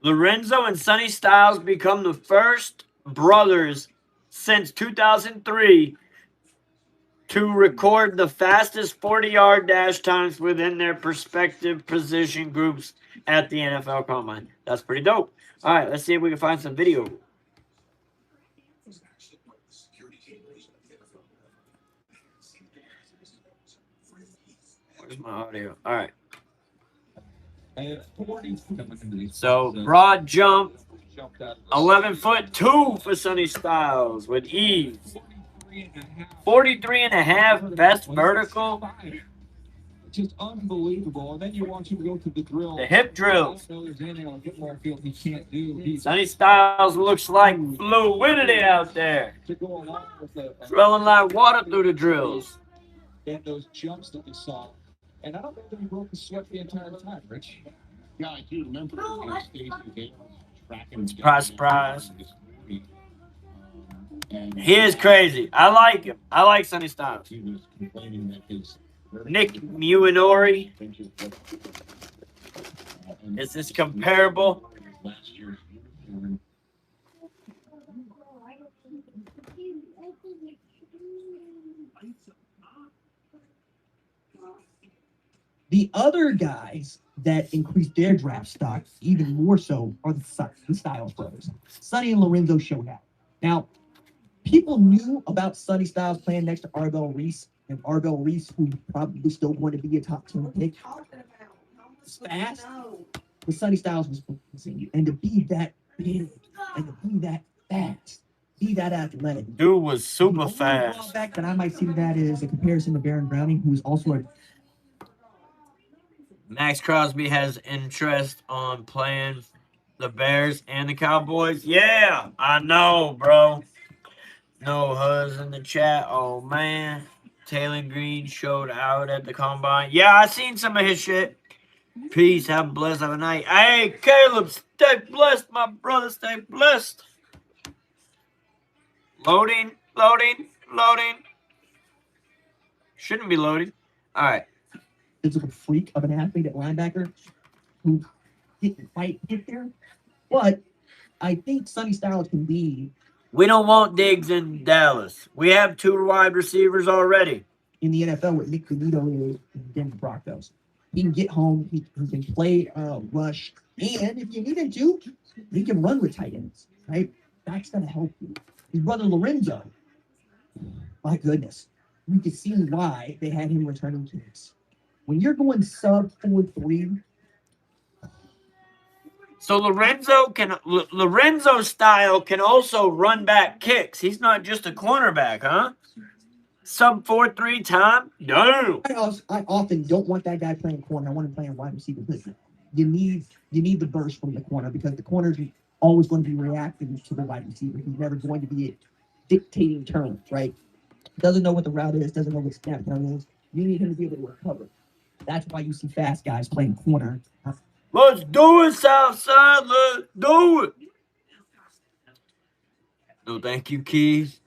Lorenzo and Sonny Styles become the first brothers since 2003 to record the fastest 40-yard dash times within their respective position groups at the NFL Combine. That's pretty dope. All right, let's see if we can find some video. Where's my audio? All right. So, broad jump, 11'2" for Sonny Styles with ease. 43.5 best vertical. Just unbelievable. And then you want you to go to the drill. The hip drills. There's anything on the football field he can't do. Sonny Styles looks like fluidity out there. To go along with the Throwing like water through the drills. and those jumps that we saw. And I don't think that he broke the sweat the entire time, Rich. Yeah, I do remember the stage game tracking. Surprise. He is crazy. I like him. I like Sonny Styles. He was complaining that his Nick Muinori. Is this comparable? last year. The other guys that increased their draft stock even more so are the Styles brothers. Sonny and Lorenzo showed out. Now, people knew about Sonny Styles playing next to Arbel Reese, and Arbel Reese, who's probably still going to be a top 10 pick. It's fast, but Sonny Styles was amazing. And to be that big, and to be that fast, be that athletic. Dude was super The only fast. drawback that I might see to that is a comparison to Baron Browning, who is also a Max Crosby has interest on playing the Bears and the Cowboys. Yeah, I know, bro. No huzz in the chat. Oh, man. Taylor Green showed out at the Combine. Yeah, I seen some of his shit. Peace. Have a blessed have a night. Hey, Caleb, stay blessed, my brother. Stay blessed. Loading. Shouldn't be loading. All right. physical freak of an athlete at linebacker who didn't quite get there. But I think Sonny Styles can be We don't want Diggs in Dallas. We have 2 wide receivers already. in the NFL what Nick Benito is in Denver Broncos. He can get home. He can play rush. And if you need him to, he can run with tight ends, right? That's going to help you. His brother Lorenzo, my goodness. You can see why they had him returning kicks. When you're going sub 4-3, So Lorenzo style can also run back kicks. He's not just a cornerback, huh? Sub 4-3 time? No. I often don't want that guy playing corner. I want him playing wide receiver. Listen, you need the burst from the corner because the corner's always going to be reacting to the wide receiver. He's never going to be dictating terms, right? doesn't know what the route is, doesn't know what snap count is. You need him to be able to recover. That's why you see fast guys playing corner. Let's do it, Southside. Let's do it. No, thank you, Keith.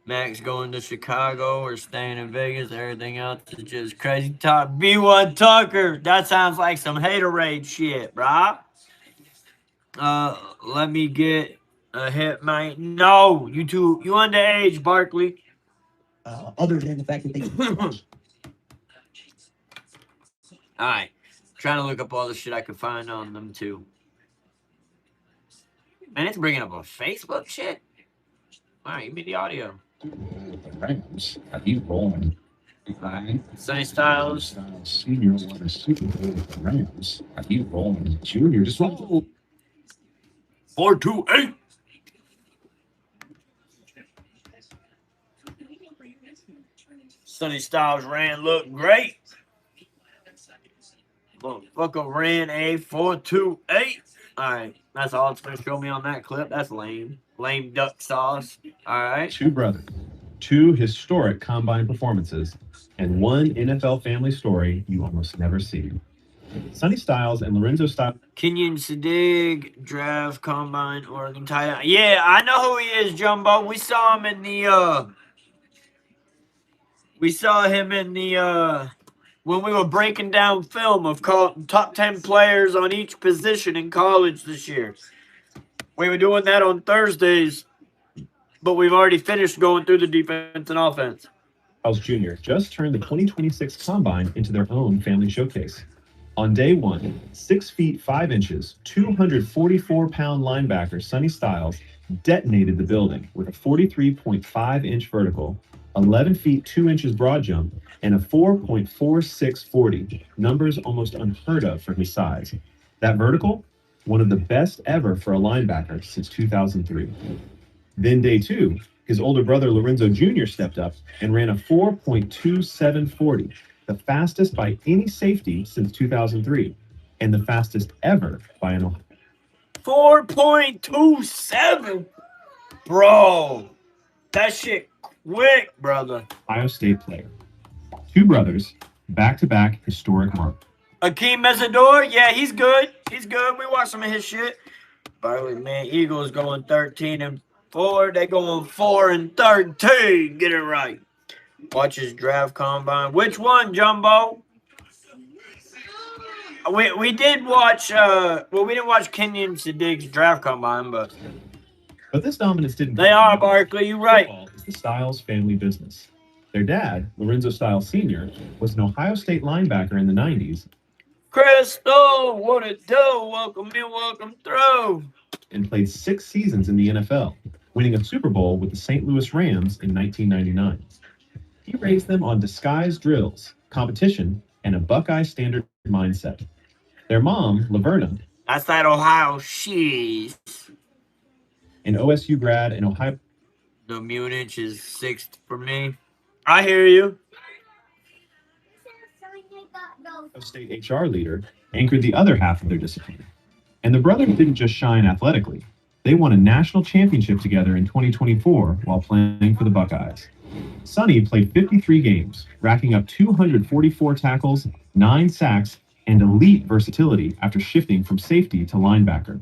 Max going to Chicago or staying in Vegas. Everything else is just crazy talk. B1 Tucker. That sounds like some haterade shit, brah. Let me get a hit, mate. No, you underage, Barkley. Other than the fact that they. All right. Trying to look up all the shit I could find on them, too. Man, it's bringing up a Facebook shit. All right, give me the audio. The Rams. Are you rolling? Sonny Styles. Senior won a Super Bowl with the Rams. Are you rolling? Junior just rolled. 428. Sonny Styles looked great. Motherfucker ran a 428. All right, that's all it's going to show me on that clip. That's lame. Lame duck sauce. All right. Two brothers, two historic combine performances, and one NFL family story you almost never see. Sonny Styles and Lorenzo Styles. Kenyon Sadig, draft combine, Oregon tight end. Yeah, I know who he is, Jumbo. We saw him in the when we were breaking down film of top 10 players on each position in college this year. We were doing that on Thursdays, but we've already finished going through the defense and offense. Styles Jr. just turned the 2026 Combine into their own family showcase. On day one, 6 feet 5 inches, 244-pound linebacker Sonny Styles detonated the building with a 43.5-inch vertical, 11 feet 2 inches broad jump, and a 4.4640, numbers almost unheard of for his size. That vertical, one of the best ever for a linebacker since 2003. Then day two, his older brother Lorenzo Jr. stepped up and ran a 4.2740, the fastest by any safety since 2003, and the fastest ever by an Ohio. 4.27? Bro, that shit quick, brother. Ohio State player. Two brothers, back-to-back historic mark. Akeem Mesidor, yeah, he's good. He's good. We watched some of his shit. Barley, man, Eagles going 13-4. They going 4-13. Get it right. Watch his draft combine. Which one, Jumbo? We did watch. We didn't watch Kenyon Sadig's draft combine, but this dominance didn't. They are, Barkley. You're right. Football is the Styles family business. Their dad, Lorenzo Styles Sr., was an Ohio State linebacker in the 90s. Crystal, what it do? Welcome in, welcome through. And played 6 seasons in the NFL, winning a Super Bowl with the St. Louis Rams in 1999. He raised them on disguised drills, competition, and a Buckeye standard mindset. Their mom, Laverna, that's that Ohio shit. An OSU grad in Ohio. The Munich is 6th for me. I hear you. Ohio State HR leader anchored the other half of their discipline. And the brothers didn't just shine athletically. They won a national championship together in 2024 while playing for the Buckeyes. Sonny played 53 games, racking up 244 tackles, 9 sacks, and elite versatility after shifting from safety to linebacker.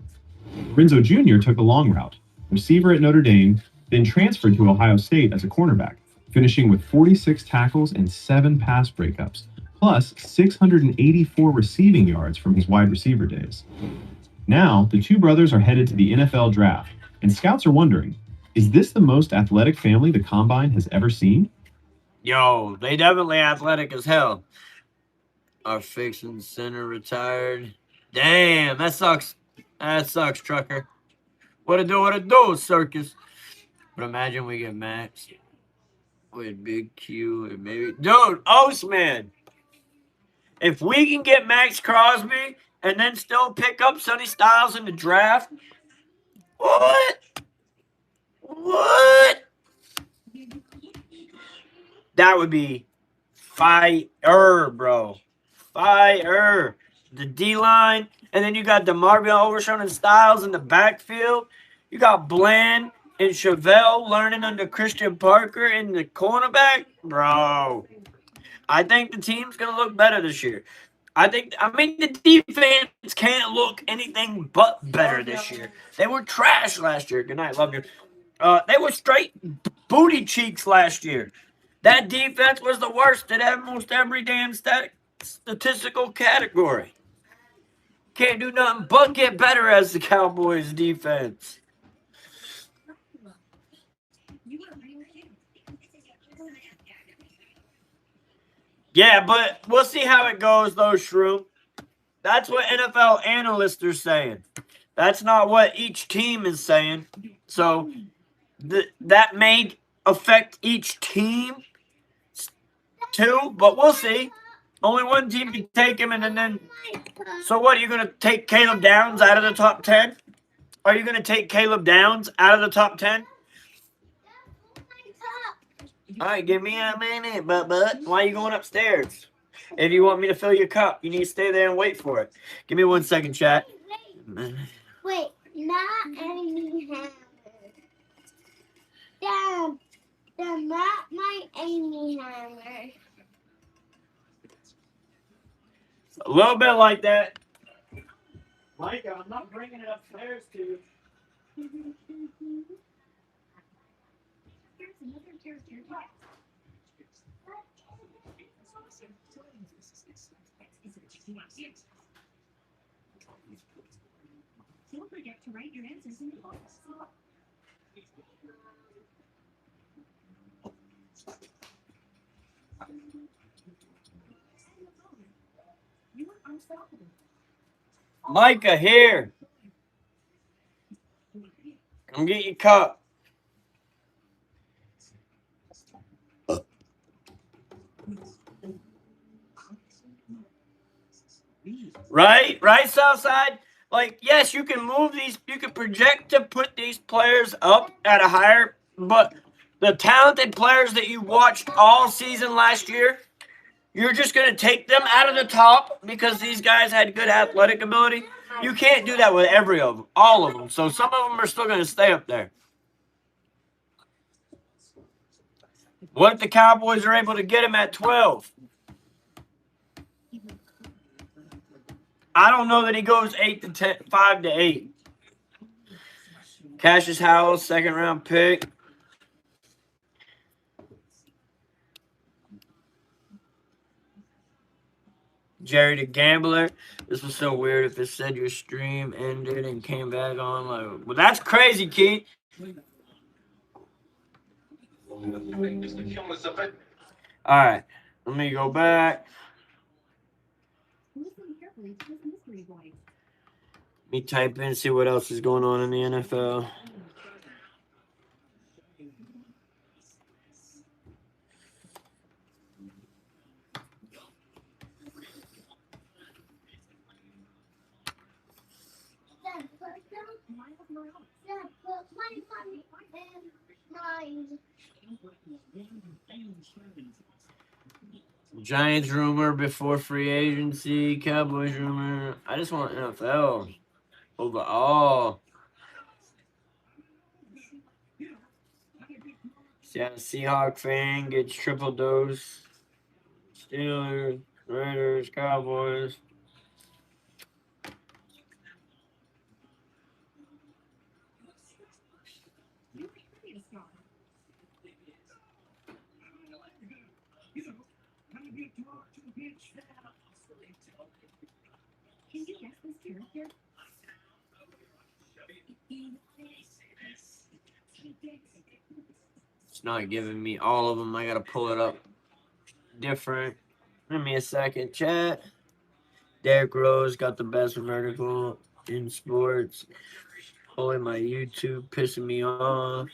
Lorenzo Jr. took the long route, receiver at Notre Dame, then transferred to Ohio State as a cornerback, finishing with 46 tackles and 7 pass breakups, plus 684 receiving yards from his wide receiver days. Now, the two brothers are headed to the NFL draft, and scouts are wondering, is this the most athletic family the Combine has ever seen? Yo, they definitely athletic as hell. Our fixing center retired. Damn, that sucks. That sucks, Trucker. What it do, Circus? But imagine we get Max with Big Q and maybe... Dude, Ostman. If we can get Max Crosby and then still pick up Sonny Styles in the draft, what? That would be fire, bro. Fire. The D-line, and then you got DeMarvin Overshown and Styles in the backfield. You got Bland, And Chevelle learning under Christian Parker in the cornerback, bro. I think the team's gonna look better this year. I mean, the defense can't look anything but better this year. They were trash last year. Good night, love you. They were straight booty cheeks last year. That defense was the worst in almost every damn statistical category. Can't do nothing but get better as the Cowboys defense. Yeah, but we'll see how it goes, though, Shroom. That's what NFL analysts are saying. That's not what each team is saying. So that may affect each team too, but we'll see. Only one team can take him, and then. So what? Are you going to take Caleb Downs out of the top 10? Are you going to take Caleb Downs out of the top 10? All right, give me a minute, but why are you going upstairs? If you want me to fill your cup, you need to stay there and wait for it. Give me 1 second, chat. Wait, not Amy Hammer. Dad, they're not my Amy Hammer. A little bit like that. Micah, I'm not bringing it upstairs to you. Don't forget to write your answers in the box. You are unstoppable. Micah, here. Come get your cup. Right, Southside? Like, yes, you can move these, you can project to put these players up at a higher, but the talented players that you watched all season last year, you're just going to take them out of the top because these guys had good athletic ability. You can't do that with all of them. So some of them are still going to stay up there. What if the Cowboys are able to get him at 12? I don't know that he goes 8 to 10, 5 to 8. Cassius Howell, 2nd round pick. Jerry the Gambler. This was so weird if it said your stream ended and came back on. Like, well, that's crazy, Keith. All right, let me go back. Let me type in, see what else is going on in the NFL. Giants rumor before free agency. Cowboys rumor. I just want NFL overall. Seattle Seahawk fan gets triple dose. Steelers, Raiders, Cowboys. Can you guess this character? It's not giving me all of them. I gotta pull it up different. Give me a second, chat. Derrick Rose got the best vertical in sports. Pulling my YouTube, pissing me off.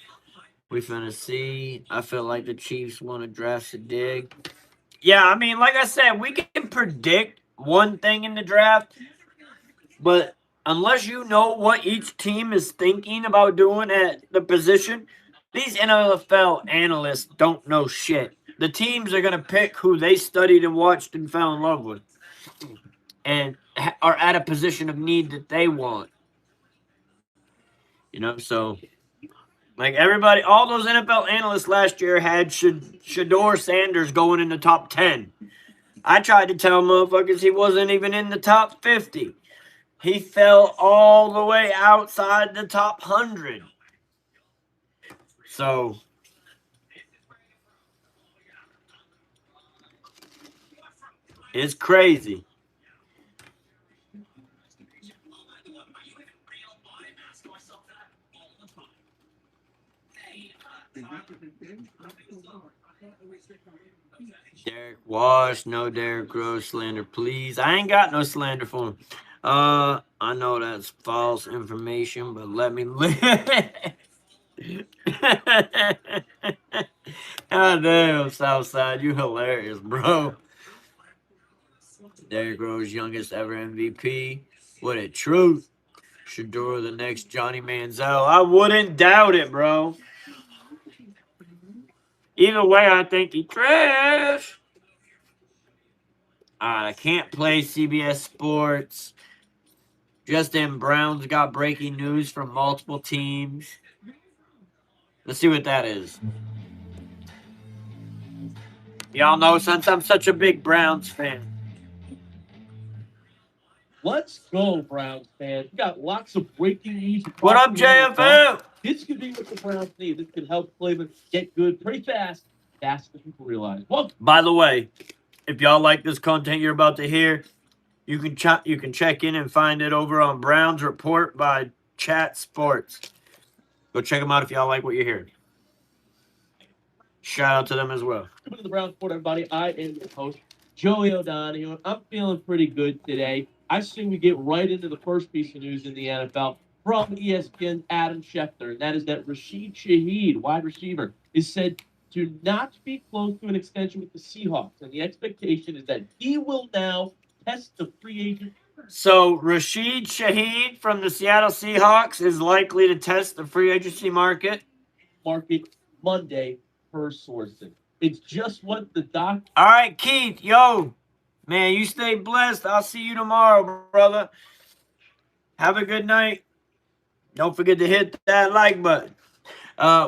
We finna see. I feel like the Chiefs want to draft a dig. Yeah, I mean, like I said, we can predict one thing in the draft, but unless you know what each team is thinking about doing at the position, these NFL analysts don't know shit. The teams are going to pick who they studied and watched and fell in love with and are at a position of need that they want. You know, so Like everybody, all those NFL analysts last year had Shador Sanders going in the top 10. I tried to tell motherfuckers he wasn't even in the top 50. He fell all the way outside the top 100. So, it's crazy. Derek Wash, no Derek Rose slander, please. I ain't got no slander for him. I know that's false information, but let me live. God damn, Southside, you hilarious, bro. Derrick Rose, youngest ever MVP. What a truth. Shador, the next Johnny Manziel. I wouldn't doubt it, bro. Either way, I think he trash. I can't play CBS Sports. Justin Brown's got breaking news from multiple teams. Let's see what that is. Y'all know since I'm such a big Browns fan. Let's go, Browns fans. We got lots of breaking news. What up, JFL? This could be what the Browns need. This could help Cleveland get good pretty fast, faster than people realize. Well, by the way, if y'all like this content you're about to hear, you can check in and find it over on Browns Report by Chat Sports. Go check them out if y'all like what you hear. Shout out to them as well. Welcome to the Browns Report, everybody. I am your host, Joey O'Donoghue. I'm feeling pretty good today. I assume we get right into the first piece of news in the NFL from ESPN's Adam Schefter, and that is that Rashid Shaheed, wide receiver, is said to not be close to an extension with the Seahawks, and the expectation is that he will now test the free agent. So Rashid Shaheed from the Seattle Seahawks is likely to test the free agency market Monday per sourcing. It's just what the doc. All right, Keith, yo, man, you stay blessed. I'll see you tomorrow, brother. Have a good night. Don't forget to hit that like button.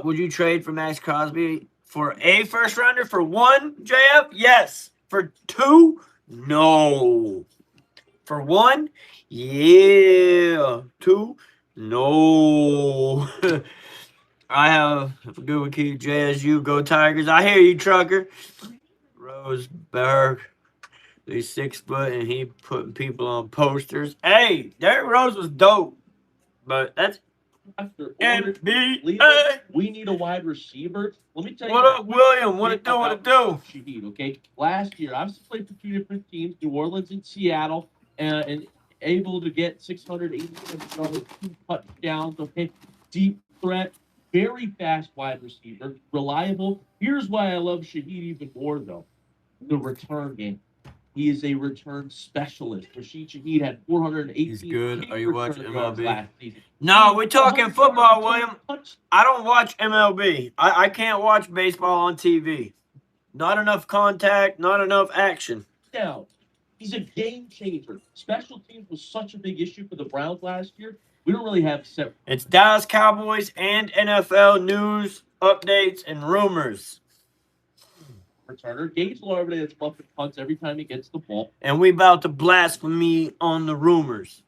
Would you trade for Max Crosby for a first rounder? For one, JF? Yes. For two? No. For one? Yeah. Two? No. I have a good one, Keith. JSU, go Tigers. I hear you, trucker. Roseberg. He's 6 foot and he putting people on posters. Hey, Derrick Rose was dope. But that's NBA. We need a wide receiver. Let me tell you. What up, William? What it do? What it do? Shaheed, okay. Last year, I was played for 2 different teams, New Orleans and Seattle, and able to get 680 2 touchdowns. Okay, deep threat, very fast wide receiver, reliable. Here's why I love Shaheed even more, though: the return game. He is a return specialist. Rashid Shaheed had 418. He's good. Are you watching MLB? No, we're talking football, William. I don't watch MLB. I can't watch baseball on TV. Not enough contact, not enough action. Now, he's a game changer. Special teams was such a big issue for the Browns last year. We don't really have set. It's Dallas Cowboys and NFL news, updates, and rumors. Returner Gage Larvey that's bumping punts every time he gets the ball. And we about to blaspheme on the rumors.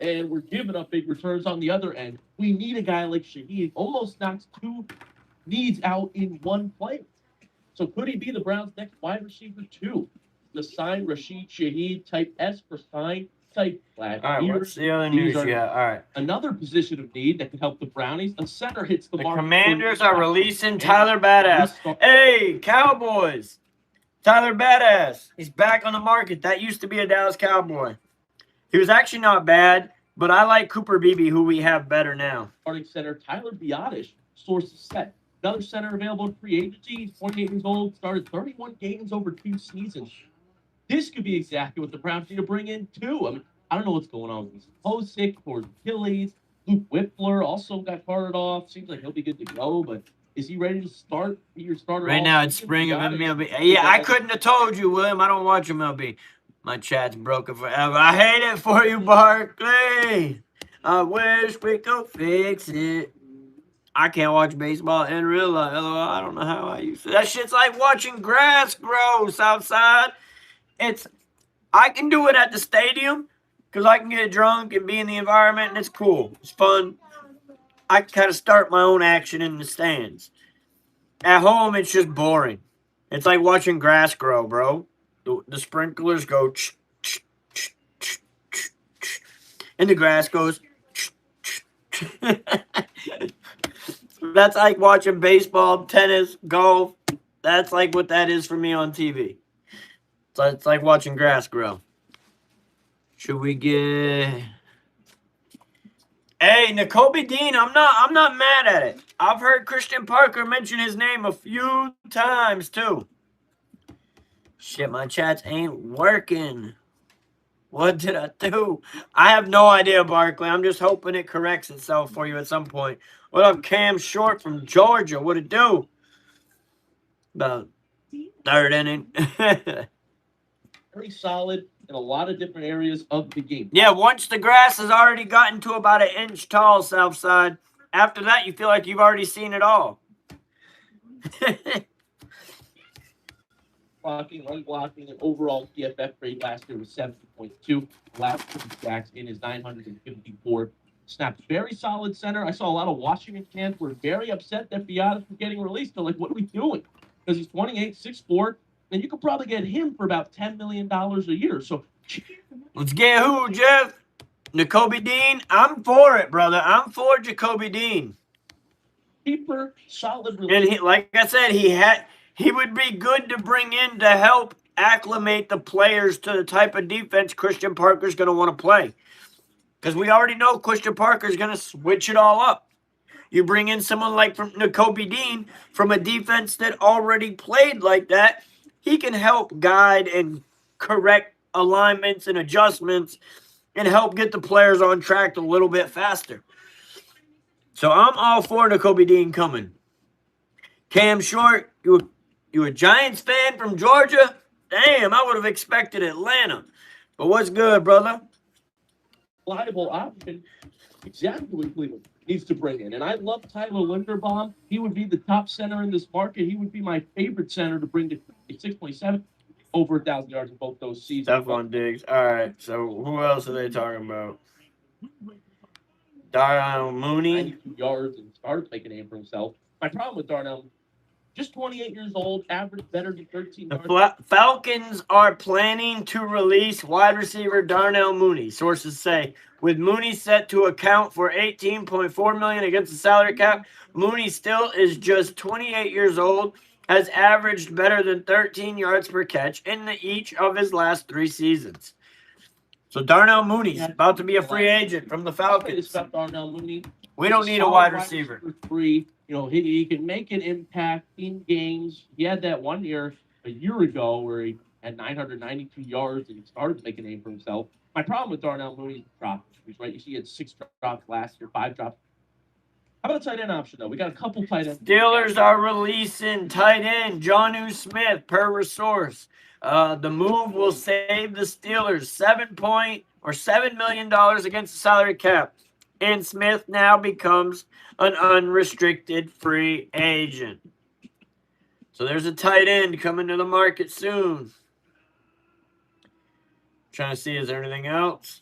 And we're giving up big returns on the other end. We need a guy like Shaheed. Almost knocks 2 needs out in one play. So could he be the Browns' next wide receiver too? The sign Rashid Shaheed, type S for sign, type flag. All right, what's the other news? Yeah, all right. Another position of need that could help the Brownies. A center hits the mark. The Commanders are releasing Tyler Badass. Hey, Cowboys. Tyler Badass. He's back on the market. That used to be a Dallas Cowboy. He was actually not bad, but I like Cooper Beebe, who we have better now. Starting center Tyler Biadasz, sources set. Another center available in free agency. He's 48 years old, started 31 games over 2 seasons. This could be exactly what the Browns need to bring in, too. I mean, I don't know what's going on with these. Posick or Achilles. Luke Whippler also got carted off. Seems like he'll be good to go, but is he ready to start? Be your starter right now, it's spring of MLB. Yeah, I couldn't have told you, William. I don't watch MLB. My chat's broken forever. I hate it for you, Barkley. I wish we could fix it. I can't watch baseball in real life. I don't know how I used to. That shit's like watching grass grow outside. I can do it at the stadium because I can get drunk and be in the environment, and it's cool. It's fun. I can kind of start my own action in the stands. At home, it's just boring. It's like watching grass grow, bro. The sprinklers go, and the grass goes. That's like watching baseball, tennis, golf. That's like what that is for me on TV. So it's like watching grass grow. Should we get? Hey, Nakobe Dean, I'm not mad at it. I've heard Christian Parker mention his name a few times too. Shit, my chats ain't working. What did I do? I have no idea, Barkley. I'm just hoping it corrects itself for you at some point. What up, Cam Short from Georgia? What it do? About third inning. Very solid in a lot of different areas of the game. Yeah, once the grass has already gotten to about 1 inch tall, Southside, after that you feel like you've already seen it all. Blocking, run blocking, and overall PFF grade last year was 70.2. Last year, Jacks in his 954 snaps. Very solid center. I saw a lot of Washington fans were very upset that Biadasz was getting released. They're like, what are we doing? Because he's 28, 6'4", and you could probably get him for about $10 million a year. So let's get who, Jeff? Nakobe Dean? I'm for it, brother. I'm for Jacoby Dean. Cheaper, solid And release. like I said, he would be good to bring in to help acclimate the players to the type of defense Christian Parker's going to want to play. Because we already know Christian Parker's going to switch it all up. You bring in someone like from Nakobe Dean from a defense that already played like that, he can help guide and correct alignments and adjustments and help get the players on track a little bit faster. So I'm all for Nakobe Dean coming. Cam Short, you a Giants fan from Georgia? Damn, I would have expected Atlanta. But what's good, brother? Reliable option. Exactly what Cleveland needs to bring in. And I love Tyler Linderbaum. He would be the top center in this market. He would be my favorite center to bring to 6.7, over 1,000 yards in both those seasons. Stephon Diggs. All right, so who else are they talking about? Darnell Mooney. 92 yards and started to make a name for himself. My problem with Darnell, just 28 years old, average better than 13 yards. The Falcons are planning to release wide receiver Darnell Mooney. Sources say, with Mooney set to account for $18.4 million against the salary cap, Mooney still is just 28 years old, has averaged better than 13 yards per catch in each of his last 3 seasons. So Darnell Mooney's about to be a free agent from the Falcons. About Darnell Mooney. We don't need a wide receiver. Free. You know, he can make an impact in games. He had that one year a year ago where he had 992 yards and he started to make a name for himself. My problem with Darnell Mooney is the drop. Right? You see, he had 6 drops last year, 5 drops. How about a tight end option, though? We got a couple tight ends. Steelers are releasing tight end Jonnu Smith per resource. The move will save the Steelers $7 million against the salary cap. And Smith now becomes an unrestricted free agent. So there's a tight end coming to the market soon. Trying to see, is there anything else?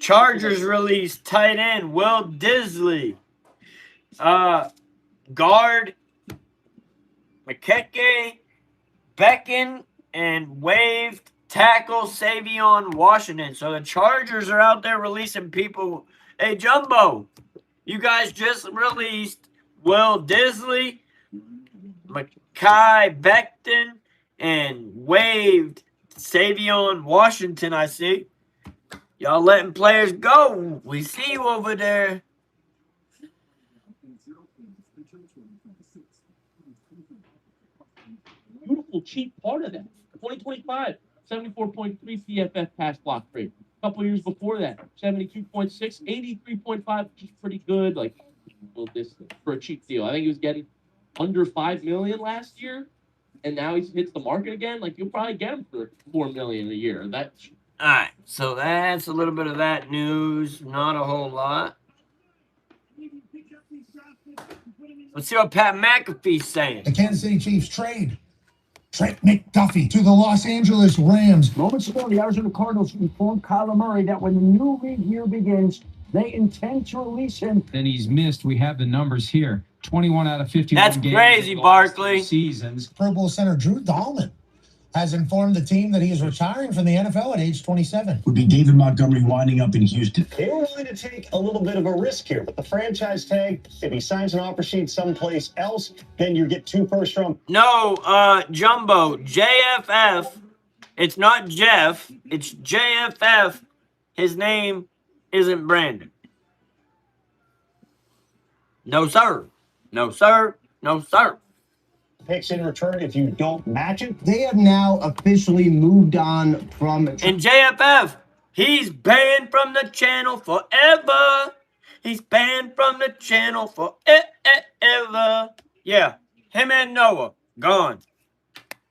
Chargers released tight end Will Disley. Guard Makeke, Beckon, and waived tackle Savion Washington. So the Chargers are out there releasing people. Hey, Jumbo, you guys just released Will Disley, Mekhi Becton, and waived Savion Washington, I see. Y'all letting players go. We see you over there. Beautiful, cheap part of that. 2025, 74.3 PFF pass block rate. A couple years before that, 72.6, 83.5, which is pretty good. Like, well, this for a cheap deal. I think he was getting under $5 million last year, and now he hits the market again. Like, you'll probably get him for $4 million a year. That's all right, so that's a little bit of that news. Not a whole lot. Let's see what Pat McAfee's saying. The Kansas City Chiefs trade Trent McDuffie to the Los Angeles Rams. Moments ago, the Arizona Cardinals informed Kyler Murray that when the new league year begins, they intend to release him. Then he's missed. We have the numbers here. 21 out of 51 That's games. crazy, in the last Barkley. 2 seasons. Pro Bowl center Drew Dahlman has informed the team that he is retiring from the NFL at age 27. Would be David Montgomery winding up in Houston. They were willing to take a little bit of a risk here, but the franchise tag, if he signs an offer sheet someplace else, then you get 2 first-round. No, Jumbo, JFF. It's not Jeff. It's JFF. His name isn't Brandon. No, sir. No, sir. No, sir. Picks in return if you don't match it. They have now officially moved on from. And JFF, he's banned from the channel forever. He's banned from the channel forever. Yeah, him and Noah, gone.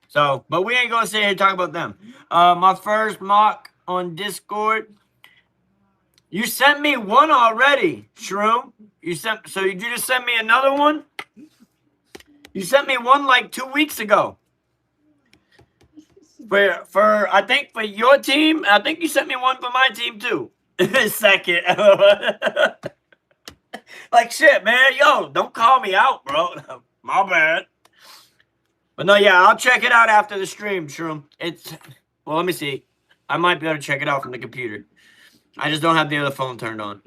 So, but we ain't going to sit here and talk about them. My first mock on Discord. You sent me one already, Shroom. So you just sent me another one? You sent me one like 2 weeks ago. For I think for your team, I think you sent me one for my team too. Second. Like shit, man. Yo, don't call me out, bro. My bad. But no, yeah, I'll check it out after the stream, Shroom. Well, let me see. I might be able to check it out from the computer. I just don't have the other phone turned on.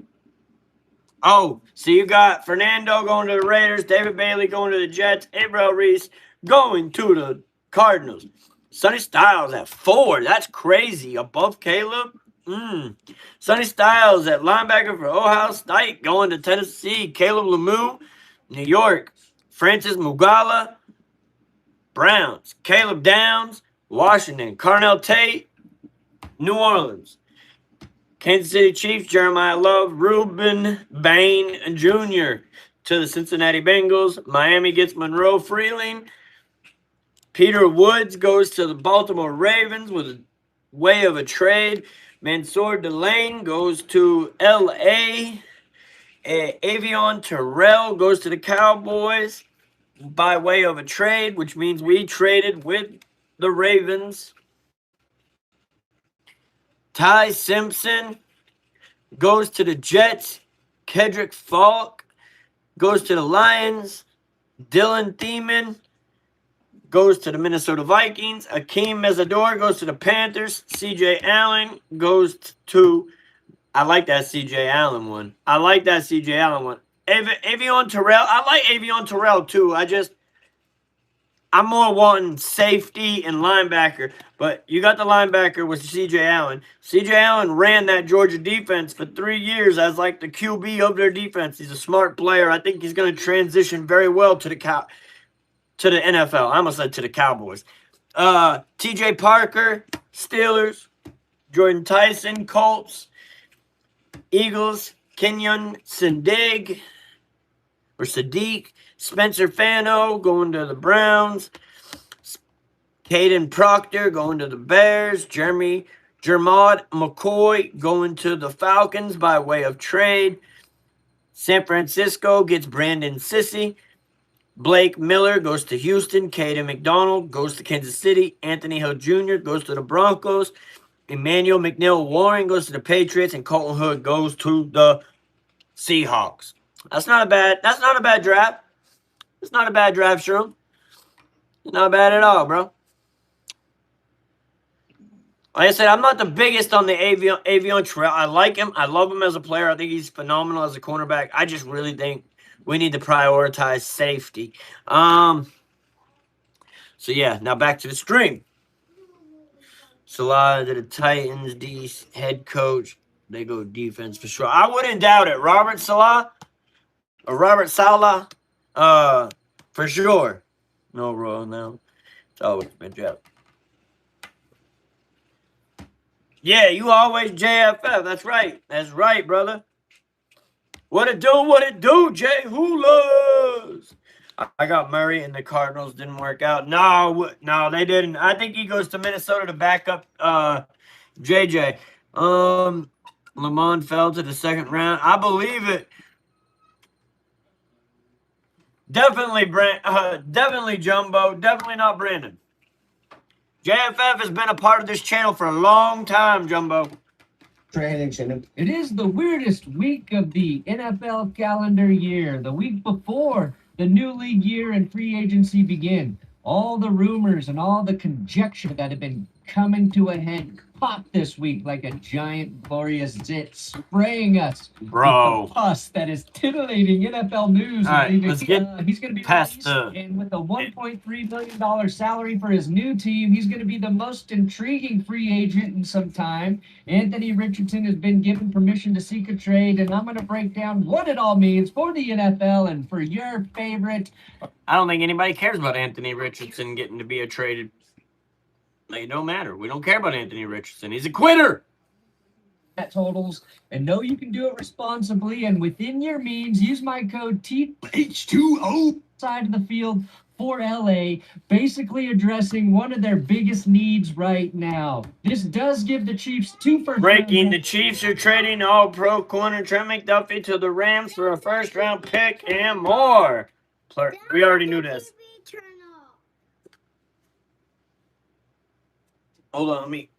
Oh, so you got Fernando going to the Raiders, David Bailey going to the Jets, Abraham Reese going to the Cardinals. Sonny Styles at 4. That's crazy. Above Caleb. Sonny Styles at linebacker for Ohio State going to Tennessee. Caleb Lemieux, New York. Francis Mugala, Browns. Caleb Downs, Washington. Carnell Tate, New Orleans. Kansas City Chiefs, Jeremiah Love, Reuben Bain Jr. to the Cincinnati Bengals. Miami gets Monroe Freeling. Peter Woods goes to the Baltimore Ravens with a way of a trade. Mansour Delane goes to L.A. Avion Terrell goes to the Cowboys by way of a trade, which means we traded with the Ravens. Ty Simpson goes to the Jets. Kedrick Falk goes to the Lions. Dylan Thiemann goes to the Minnesota Vikings. Akeem Mesador goes to the Panthers. C.J. Allen goes to... I like that C.J. Allen one. Avion Terrell. I like Avion Terrell too. I'm more wanting safety and linebacker. But you got the linebacker with C.J. Allen. C.J. Allen ran that Georgia defense for 3 years as like the QB of their defense. He's a smart player. I think he's going to transition very well to the NFL. I almost said to the Cowboys. T.J. Parker, Steelers. Jordan Tyson, Colts. Eagles, Kenyon Sadiq. Spencer Fano going to the Browns. Caden Proctor going to the Bears. Jermod McCoy going to the Falcons by way of trade. San Francisco gets Brandon Sissy. Blake Miller goes to Houston. Caden McDonald goes to Kansas City. Anthony Hill Jr. goes to the Broncos. Emmanuel McNeil Warren goes to the Patriots. And Colton Hood goes to the Seahawks. That's not a bad draft. It's not a bad draft, Shroom. It's not bad at all, bro. Like I said, I'm not the biggest on the Avion Terrell. I like him. I love him as a player. I think he's phenomenal as a cornerback. I just really think we need to prioritize safety. So, yeah, now back to the stream. Salah to the Titans, D head coach. They go defense for sure. I wouldn't doubt it. Robert Salah, for sure. No role now. It's always been Jeff. Yeah, you always JFF. That's right. That's right, brother. What it do, Jay Hulas. I got Murray and the Cardinals. Didn't work out. No, they didn't. I think he goes to Minnesota to back up JJ. Lamont fell to the second round. I believe it. Definitely definitely Jumbo. Definitely not Brandon. JFF has been a part of this channel for a long time, Jumbo. It is the weirdest week of the NFL calendar year, the week before the new league year and free agency begin. All the rumors and all the conjecture that have been coming to a head popped this week like a giant glorious zit spraying us Bro. with the pus that is titillating NFL news. All right, let's get he's going to be past released, the- and with a $1.3 million salary for his new team, he's going to be the most intriguing free agent in some time. Anthony Richardson has been given permission to seek a trade, and I'm going to break down what it all means for the NFL and for your favorite. I don't think anybody cares about Anthony Richardson getting to be traded. Like, it don't matter. We don't care about Anthony Richardson. He's a quitter. Totals, and know you can do it responsibly and within your means. Use my code TH2O side of the field for LA, basically addressing one of their biggest needs right now. This does give the Chiefs 2 first Breaking, the Chiefs are trading All-Pro corner Trent McDuffie to the Rams for a first-round pick and more. We already knew this. Hold on, let me...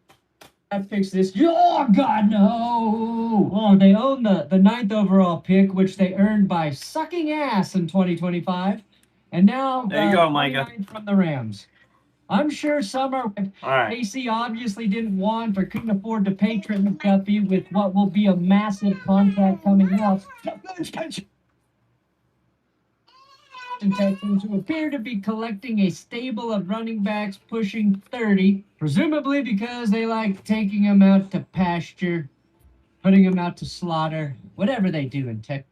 I fix this. Oh, God, no. Oh, they own the 9th overall pick, which they earned by sucking ass in 2025. And now, there you go, Micah. 29th from the Rams. I'm sure some are. All right. AC obviously didn't want or couldn't afford to pay Trent McDuffie with what will be a massive contract coming up. And Texans, who appear to be collecting a stable of running backs pushing 30, presumably because they like taking them out to pasture, putting them out to slaughter, whatever they do in Texas.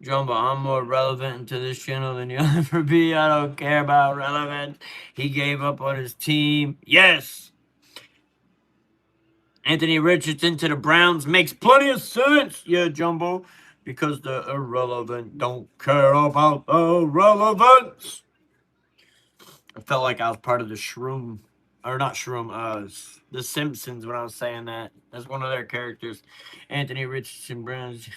Jumbo, I'm more relevant to this channel than you'll ever be. I don't care about relevant. He gave up on his team. Yes. Anthony Richardson to the Browns makes plenty of sense. Yeah, Jumbo. Because the irrelevant don't care about the relevance. I felt like I was part of the Shroom. Or not Shroom, the Simpsons when I was saying that. That's one of their characters. Anthony Richardson Browns.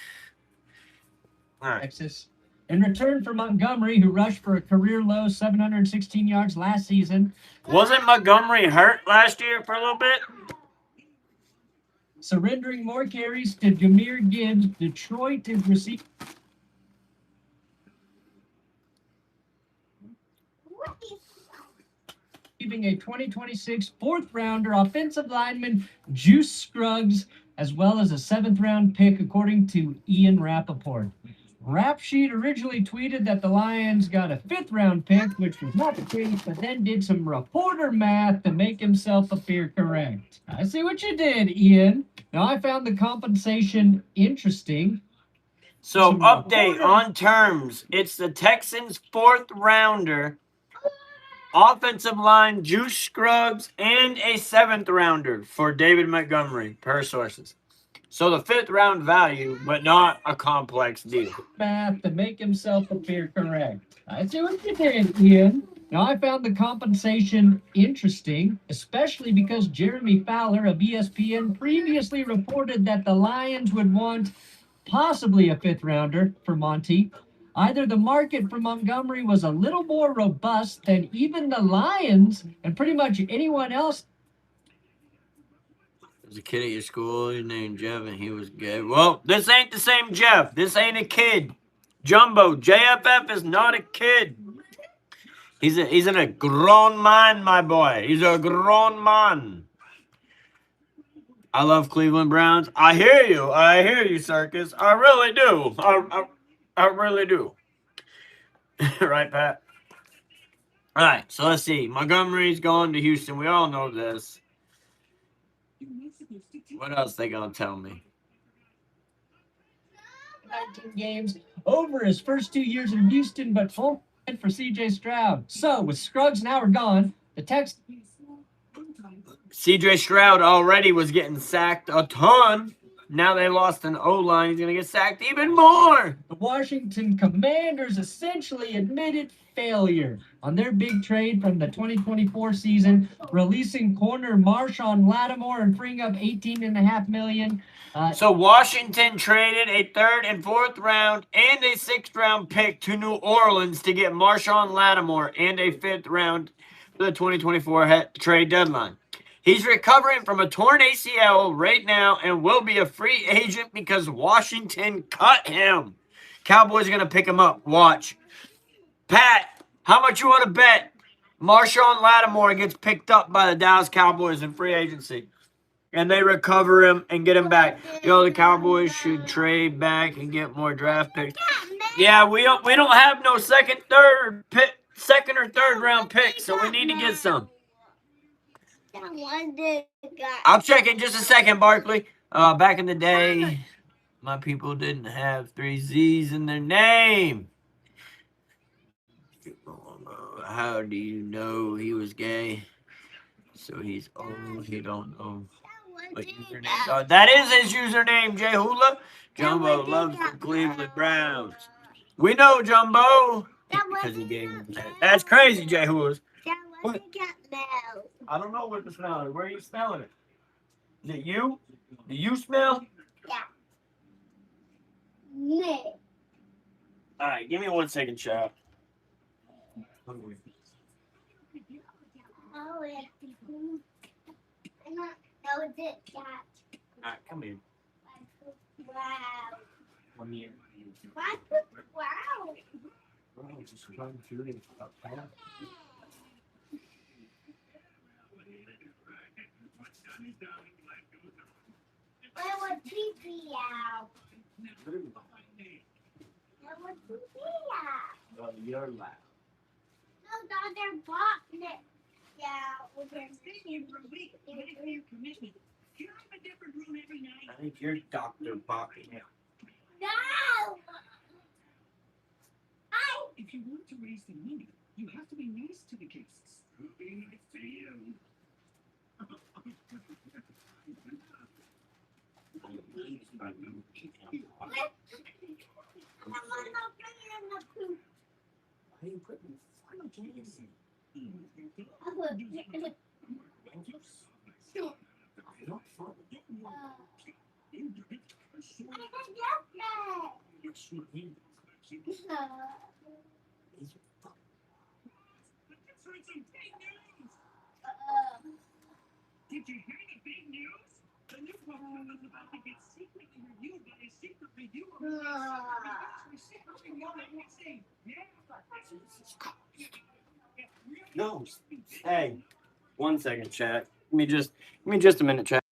All right. Texas. In return for Montgomery, who rushed for a career-low 716 yards last season. Wasn't Montgomery hurt last year for a little bit? Surrendering more carries to Jahmyr Gibbs, Detroit is receiving a 2026 fourth-rounder offensive lineman, Juice Scruggs, as well as a seventh-round pick, according to Ian Rappaport. Rap Sheet originally tweeted that the Lions got a fifth-round pick, which was not the case, but then did some reporter math to make himself appear correct. I see what you did, Ian. Now, I found the compensation interesting. So, update on terms. It's the Texans' fourth-rounder, offensive line, Juice Scruggs, and a seventh-rounder for David Montgomery, per sources. So the fifth-round value, but not a complex deal. Math to make himself appear correct. I see what you did, Ian. Now, I found the compensation interesting, especially because Jeremy Fowler of ESPN previously reported that the Lions would want possibly a fifth-rounder for Monty. Either the market for Montgomery was a little more robust than even the Lions and pretty much anyone else. There's a kid at your school named Jeff, and he was gay. Well, this ain't the same Jeff. This ain't a kid. Jumbo, JFF is not a kid. He's in a grown man, my boy. He's a grown man. I love Cleveland Browns. I hear you, Circus. I really do. I really do. Right, Pat? All right, so let's see. Montgomery's going to Houston. We all know this. What else they gonna tell me? 19 games over his first 2 years in Houston, but full for C.J. Stroud. So, with Scruggs now gone, the Texans. C.J. Stroud already was getting sacked a ton. Now they lost an O-line. He's going to get sacked even more. The Washington Commanders essentially admitted failure on their big trade from the 2024 season, releasing corner Marshawn Lattimore and freeing up $18.5 million. So Washington traded a 3rd and 4th round and a 6th round pick to New Orleans to get Marshawn Lattimore and a 5th round for the 2024 trade deadline. He's recovering from a torn ACL right now and will be a free agent because Washington cut him. Cowboys are going to pick him up. Watch. Pat, how much you want to bet Marshawn Lattimore gets picked up by the Dallas Cowboys in free agency? And they recover him and get him back. The Cowboys should trade back and get more draft picks. Yeah, we don't have no second or third round picks, so we need to get some. I'll check in just a second, Barkley. Back in the day, my people didn't have 3 Z's in their name. How do you know he was gay? So he's old, he don't know. What username? That is his username, Jay Hula. Jumbo loves the Cleveland Browns. We know Jumbo. Because he gave him that. That's crazy, Jay Hula. What? I don't know what the smell is. Where are you smelling it? Is it you? Do you smell? Yeah. Me. All right, give me 1 second, child. Oh, yeah. That was it, Dad. All right, come here. Wow. 1 year. Wow. Where was Pee-Pee out? Where was Pee-Pee out? Oh, you're loud. No, Dad, they're boxing it. Yeah, we're going I think you're Dr. Bobby now. No! If you want to raise the money, you have to be nice to the kids. Be nice to you. Why are you putting fun games in? Did you hear the big news? The new program is about to get secretly reviewed by a secret reviewer. No. Hey, 1 second, chat. Give me just a minute, chat.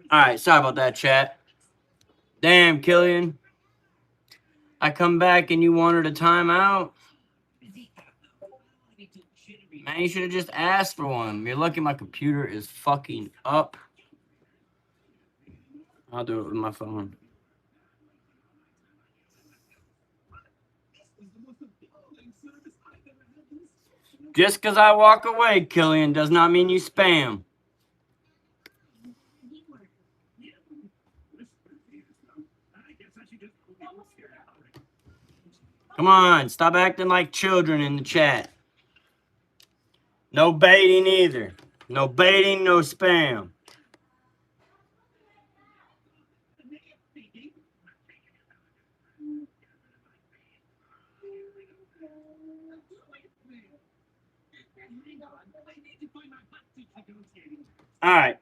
All right, sorry about that, chat. Damn, Killian. I come back and you wanted a timeout? Man, you should have just asked for one. You're lucky my computer is fucking up. I'll do it with my phone. Just because I walk away, Killian, does not mean you spam. Come on, stop acting like children in the chat. No baiting either. No baiting, no spam. All right.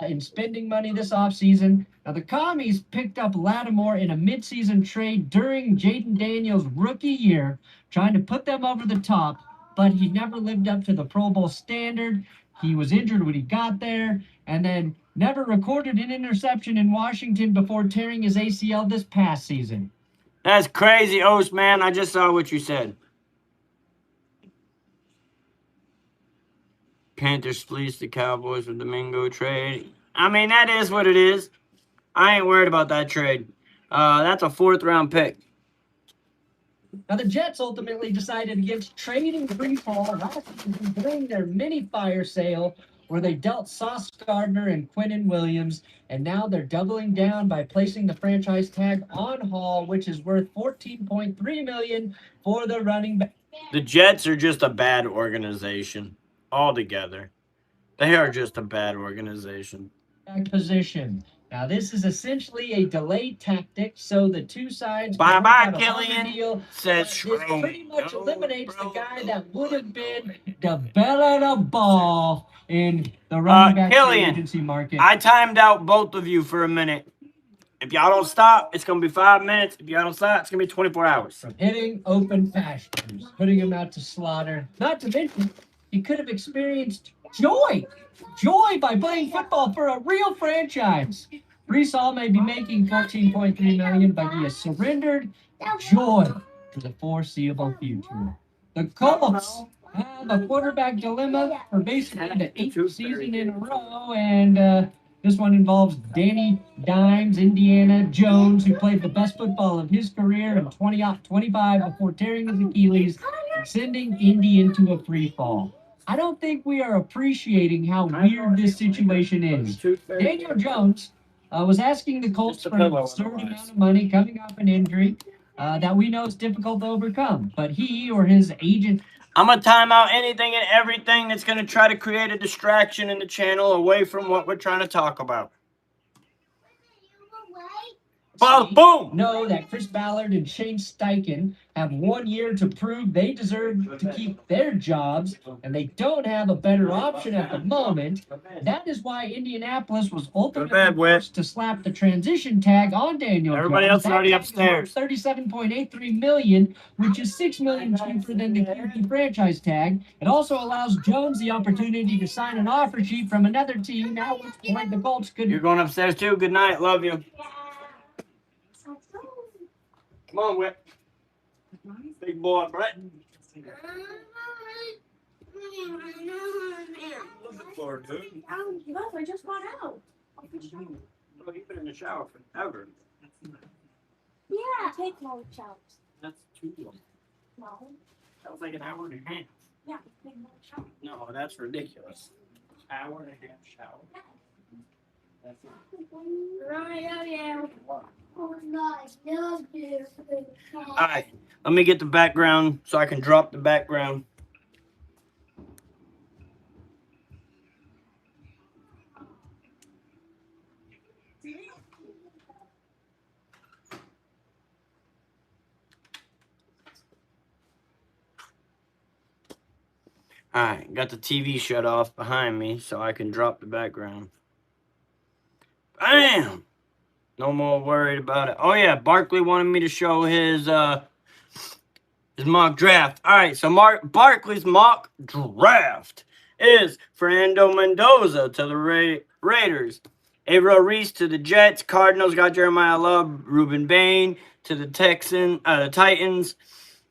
In spending money this offseason. Now, the Commies picked up Lattimore in a midseason trade during Jaden Daniels' rookie year, trying to put them over the top, but he never lived up to the Pro Bowl standard. He was injured when he got there, and then never recorded an interception in Washington before tearing his ACL this past season. That's crazy, Oast, man. I just saw what you said. Panthers fleeced the Cowboys with the Mingo trade. I mean, that is what it is. I ain't worried about that trade. That's a 4th-round pick. Now, the Jets ultimately decided against trading Breece Hall during their mini fire sale, where they dealt Sauce Gardner and Quinnen Williams, and now they're doubling down by placing the franchise tag on Hall, which is worth $14.3 million for the running back. The Jets are just a bad organization altogether. They are just a bad organization. Position. Now, this is essentially a delayed tactic, so the two sides bye-bye, Killian, says this pretty much eliminates the guy that would have been the belle of the ball in the running back agency market. I timed out both of you for a minute. If y'all don't stop, it's going to be 5 minutes. If y'all don't stop, it's going to be 24 hours. From hitting open pastures, putting him out to slaughter. Not to mention, he could have experienced joy by playing football for a real franchise. Breece Hall may be making $14.3 million, but he has surrendered joy for the foreseeable future. The Colts have a quarterback dilemma for basically the 8th season in a row, and this one involves Danny Dimes, Indiana Jones, who played the best football of his career in 2025 before tearing his Achilles and sending Indy into a free fall. I don't think we are appreciating how weird this situation is. Daniel Jones was asking the Colts for an absurd amount of money coming off an injury that we know is difficult to overcome. But he or his agent... I'm going to time out anything and everything that's going to try to create a distraction in the channel away from what we're trying to talk about. Boom! Know that Chris Ballard and Shane Steichen have 1 year to prove they deserve to keep their jobs, and they don't have a better option at the moment. That is why Indianapolis was ultimately forced to slap the transition tag on Daniel Jones. Everybody else is already upstairs. $37.83 million, which is $6 million cheaper than the QB franchise tag. It also allows Jones the opportunity to sign an offer sheet from another team, at which point the Colts could... You're going upstairs too? Good night. Love you. Come on, Whip. Big boy, Brett. Looking for it, dude. No, I just got out. Bro, you've been in the shower forever. Yeah. Take long showers. That's too long. No. That was like an hour and a half. Yeah, take long showers. No, that's ridiculous. Hour and a half shower. That's all right, let me get the background so I can drop the background. All right, got the TV shut off behind me so I can drop the background. Bam! No more worried about it. Oh yeah, Barkley wanted me to show his mock draft. All right, so Barkley's mock draft is Fernando Mendoza to the Raiders. Averill Reese to the Jets. Cardinals got Jeremiah Love. Reuben Bain to the Titans.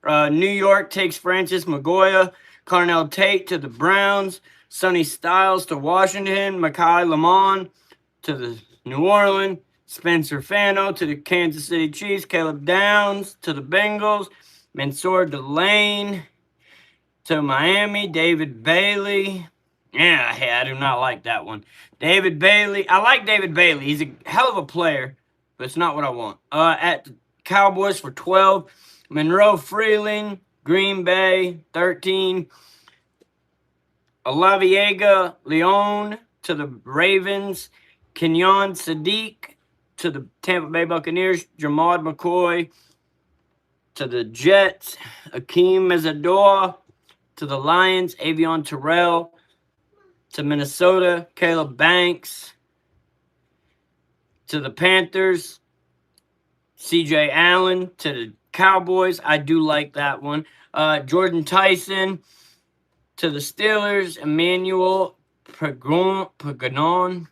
New York takes Francis Magoya. Carnell Tate to the Browns. Sonny Styles to Washington. Mekhi Lamont to the New Orleans. Spencer Fano to the Kansas City Chiefs. Caleb Downs to the Bengals. Mansour Delane to Miami. David Bailey. Yeah, hey, I do not like that one. David Bailey. I like David Bailey. He's a hell of a player, but it's not what I want. At the Cowboys for 12. Monroe Freeling, Green Bay, 13. Olaviega Leon to the Ravens. Kenyon Sadiq to the Tampa Bay Buccaneers. Jamad McCoy to the Jets. Akeem Mezzador to the Lions. Avion Terrell to Minnesota. Caleb Banks to the Panthers. CJ Allen to the Cowboys. I do like that one. Jordan Tyson to the Steelers. Emmanuel Paganon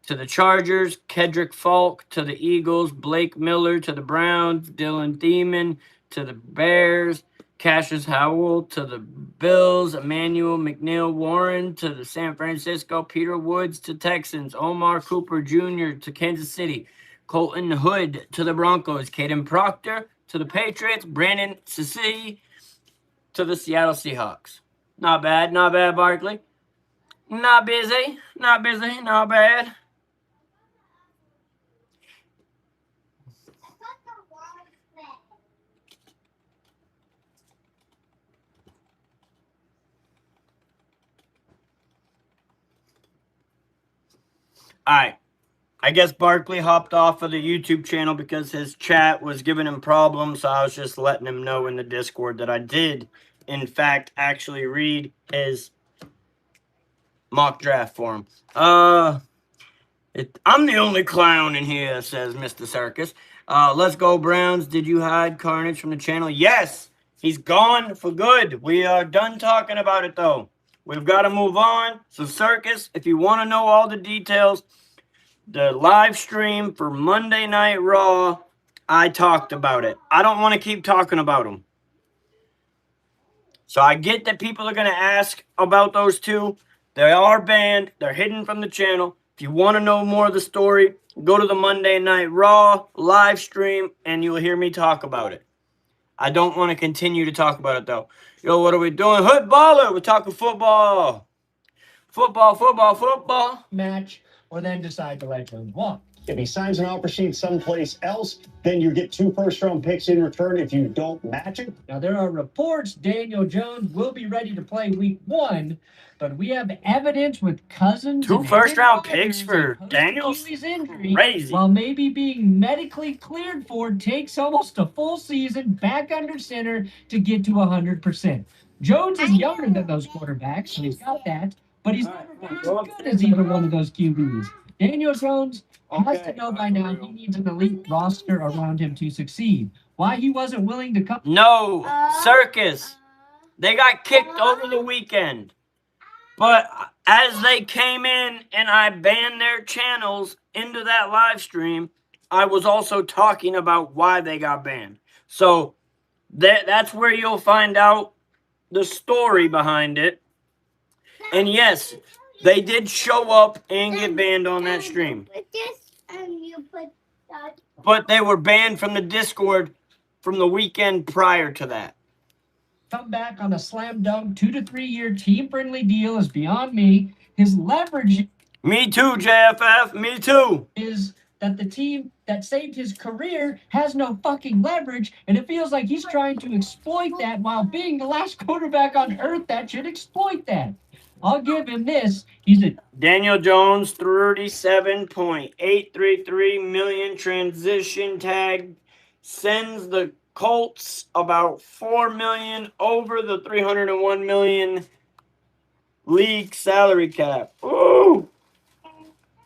to the Chargers. Kedrick Falk to the Eagles. Blake Miller to the Browns. Dylan Thiemann to the Bears. Cassius Howell to the Bills. Emmanuel McNeil Warren to the San Francisco. Peter Woods to Texans. Omar Cooper Jr. to Kansas City. Colton Hood to the Broncos. Caden Proctor to the Patriots. Brandon Sissi to the Seattle Seahawks. Not bad, Barkley. Not busy, not bad. All right. I guess Barkley hopped off of the YouTube channel because his chat was giving him problems, so I was just letting him know in the Discord that I did, in fact, actually read his mock draft for him. I'm the only clown in here, says Mr. Circus. Let's go, Browns. Did you hide Carnage from the channel? Yes, he's gone for good. We are done talking about it, though. We've got to move on. So, Circus, if you want to know all the details, the live stream for Monday Night Raw, I talked about it. I don't want to keep talking about them. So I get that people are going to ask about those two. They are banned. They're hidden from the channel. If you want to know more of the story, go to the Monday Night Raw live stream, and you'll hear me talk about it. I don't want to continue to talk about it, though. Yo, what are we doing? Hood baller. We're talking football. Football. Match, or then decide to let him walk. If he signs an offer sheet someplace else, then you get 2 first-round picks in return if you don't match it. Now, there are reports Daniel Jones will be ready to play week 1, but we have evidence with Cousins. 2 first-round picks for Daniel's injury, crazy. while maybe being medically cleared for takes almost a full season back under center to get to 100%. Jones is younger than those quarterbacks, so he's got that, but he's never been as good as either one of those QBs. Daniel Jones has to know by now he needs an elite roster around him to succeed. Why he wasn't willing to come? No, Circus. They got kicked over the weekend. But as they came in and I banned their channels into that live stream, I was also talking about why they got banned. So that's where you'll find out the story behind it. And yes, they did show up and get banned on that stream. But they were banned from the Discord from the weekend prior to that. Come back on a slam dunk 2 to 3 year team friendly deal is beyond me. His leverage. Me too, JFF. Me too. Is that the team that saved his career has no fucking leverage, and it feels like he's trying to exploit that while being the last quarterback on earth that should exploit that. I'll give him this. He's a Daniel Jones, 37.833 million transition tag, sends the Colts about 4 million over the 301 million league salary cap. Ooh.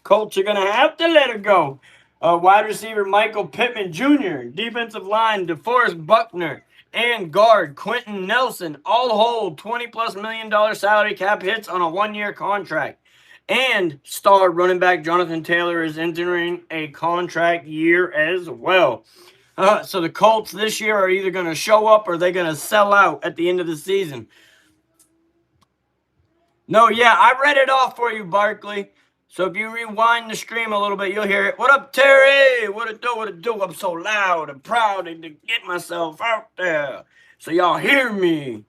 Colts are going to have to let it go. Wide receiver Michael Pittman Jr., defensive line DeForest Buckner, and guard Quentin Nelson all hold $20+ million salary cap hits on a 1-year contract. And star running back Jonathan Taylor is entering a contract year as well. So the Colts this year are either going to show up or they're going to sell out at the end of the season. No, yeah, I read it off for you, Barkley. So if you rewind the stream a little bit, you'll hear it. What up, Terry? What it do? What it do? I'm so loud and proud to get myself out there. So y'all hear me.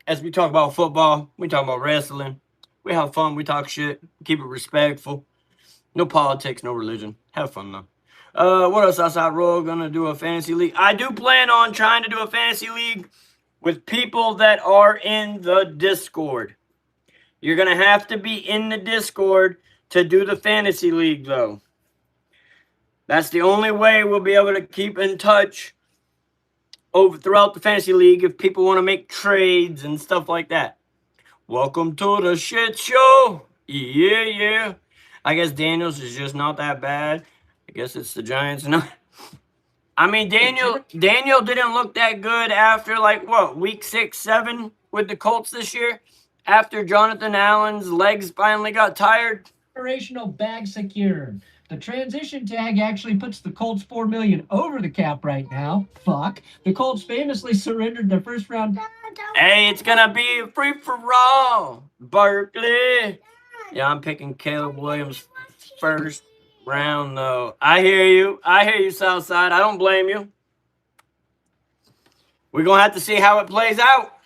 As we talk about football, we talk about wrestling. We have fun. We talk shit. Keep it respectful. No politics, no religion. Have fun, though. What else? Outside Roll gonna do a fantasy league. I do plan on trying to do a fantasy league with people that are in the Discord. You're gonna have to be in the Discord to do the fantasy league, though. That's the only way we'll be able to keep in touch throughout the fantasy league if people want to make trades and stuff like that. Welcome to the shit show. Yeah. I guess Daniels is just not that bad. I guess it's the Giants. No, I mean Daniel didn't look that good after week 6, 7 with the Colts this year. After Jonathan Allen's legs finally got tired. Operational bag secured. The transition tag actually puts the Colts $4 million over the cap right now. Fuck. The Colts famously surrendered their first round. Hey, it's gonna be free for all, Barkley. Yeah, I'm picking Caleb Williams first round, though. I hear you, Southside. I don't blame you. We're going to have to see how it plays out.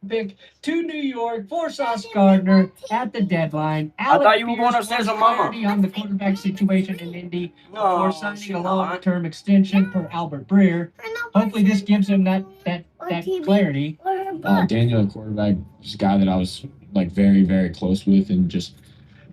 Pick to New York for Sauce Gardner at the deadline. I thought you were going upstairs with Mama. On the quarterback situation in Indy before signing a long-term extension for Albert Breer. Hopefully this gives him that clarity. Daniel at quarterback is a guy that I was very, very close with and just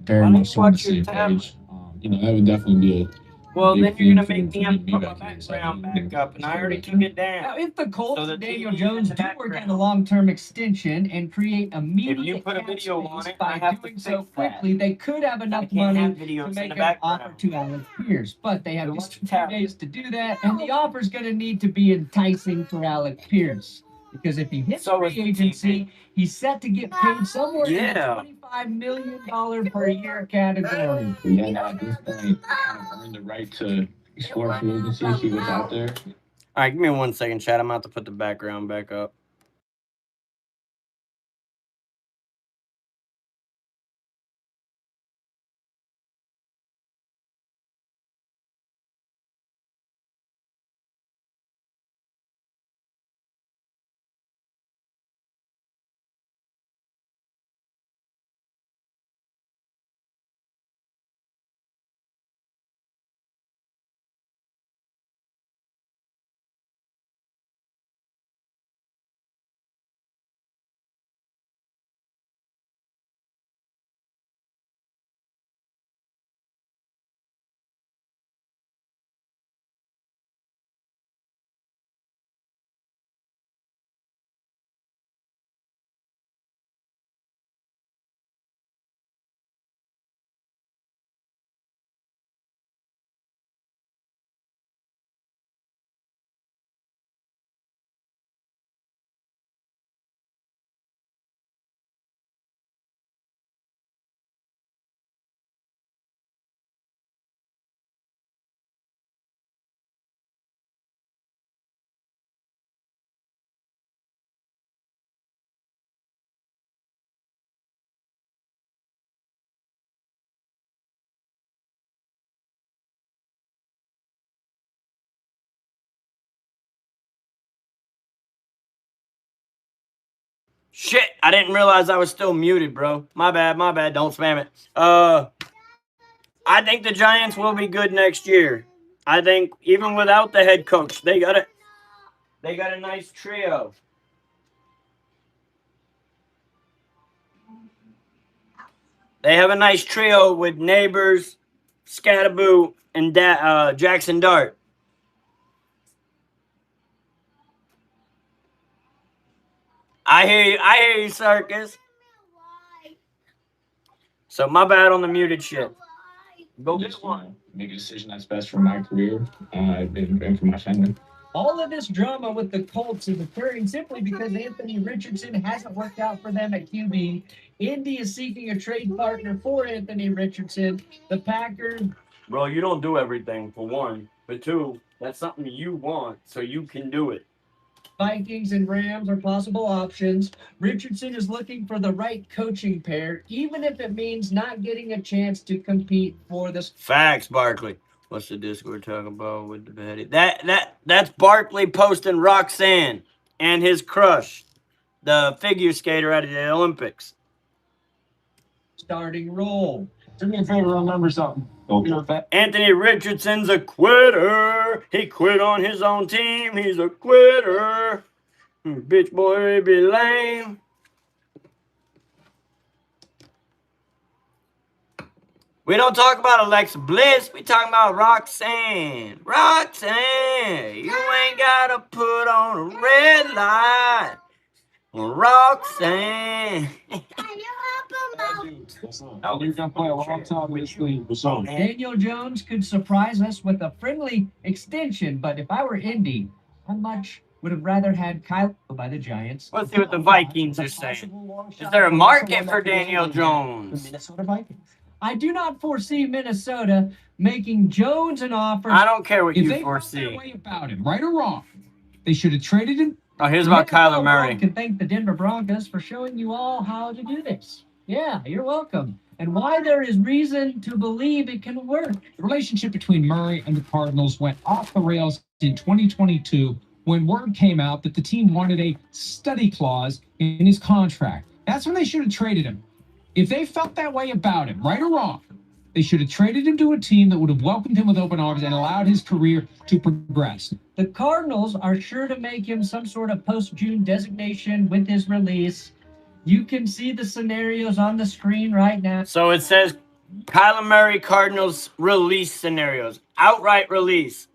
very much on the same page. That would definitely be a well, then you're going to make me put my background back up, and I already took it down. Now, if the Colts and Daniel Jones do work out a long-term extension and create immediate if you put a video on it, by doing so quickly, they could have enough money to make an offer to Alec Pierce. But they have just 2 days to do that, and the offer's going to need to be enticing for Alec Pierce. Because if he hits free agency, he's set to get paid somewhere in the $25 million per year category. Yeah, at this point, kind of earned the right to explore free agency, see what's out there. All right, give me 1 second, Chad. I'm about to put the background back up. Shit, I didn't realize I was still muted, bro. My bad. Don't spam it. I think the Giants will be good next year. I think even without the head coach, they got a nice trio. They have a nice trio with Neighbors, Scatterboo, and Jackson Dart. I hear you, Circus. So my bad on the muted shit. Go get one. Make a decision that's best for my career and for my family. All of this drama with the Colts is occurring simply because Anthony Richardson hasn't worked out for them at QB. Indy is seeking a trade partner for Anthony Richardson. The Packers. Bro, you don't do everything, for one. But two, that's something you want, so you can do it. Vikings and Rams are possible options. Richardson is looking for the right coaching pair, even if it means not getting a chance to compete for this. Facts, Barkley. What's the Discord talking about with the Betty? That's Barkley posting Roxanne and his crush, the figure skater at the Olympics. Starting role. Do me a favor, remember something. Anthony Richardson's a quitter. He quit on his own team. He's a quitter. Bitch boy be lame. We don't talk about Alexa Bliss. We talking about Roxanne. Roxanne, you ain't gotta put on a red light. Roxanne. You're gonna play a long time with this league. Daniel Jones could surprise us with a friendly extension, but if I were Indy, I much would have rather had Kyle by the Giants. Let's see what the Vikings are saying. Is there a market for Daniel Jones? Minnesota Vikings. I do not foresee Minnesota making Jones an offer. I don't care what If you they felt foresee. that way about him, right or wrong, they should have traded him. Oh, here's about Kyler Murray. You can thank the Denver Broncos for showing you all how to do this. Yeah, you're welcome. And why there is reason to believe it can work. The relationship between Murray and the Cardinals went off the rails in 2022 when word came out that the team wanted a study clause in his contract. That's when they should have traded him. If they felt that way about him, right or wrong, they should have traded him to a team that would have welcomed him with open arms and allowed his career to progress. The Cardinals are sure to make him some sort of post-June designation with his release. You can see the scenarios on the screen right now. So it says Kyler Murray Cardinals release scenarios. Outright release.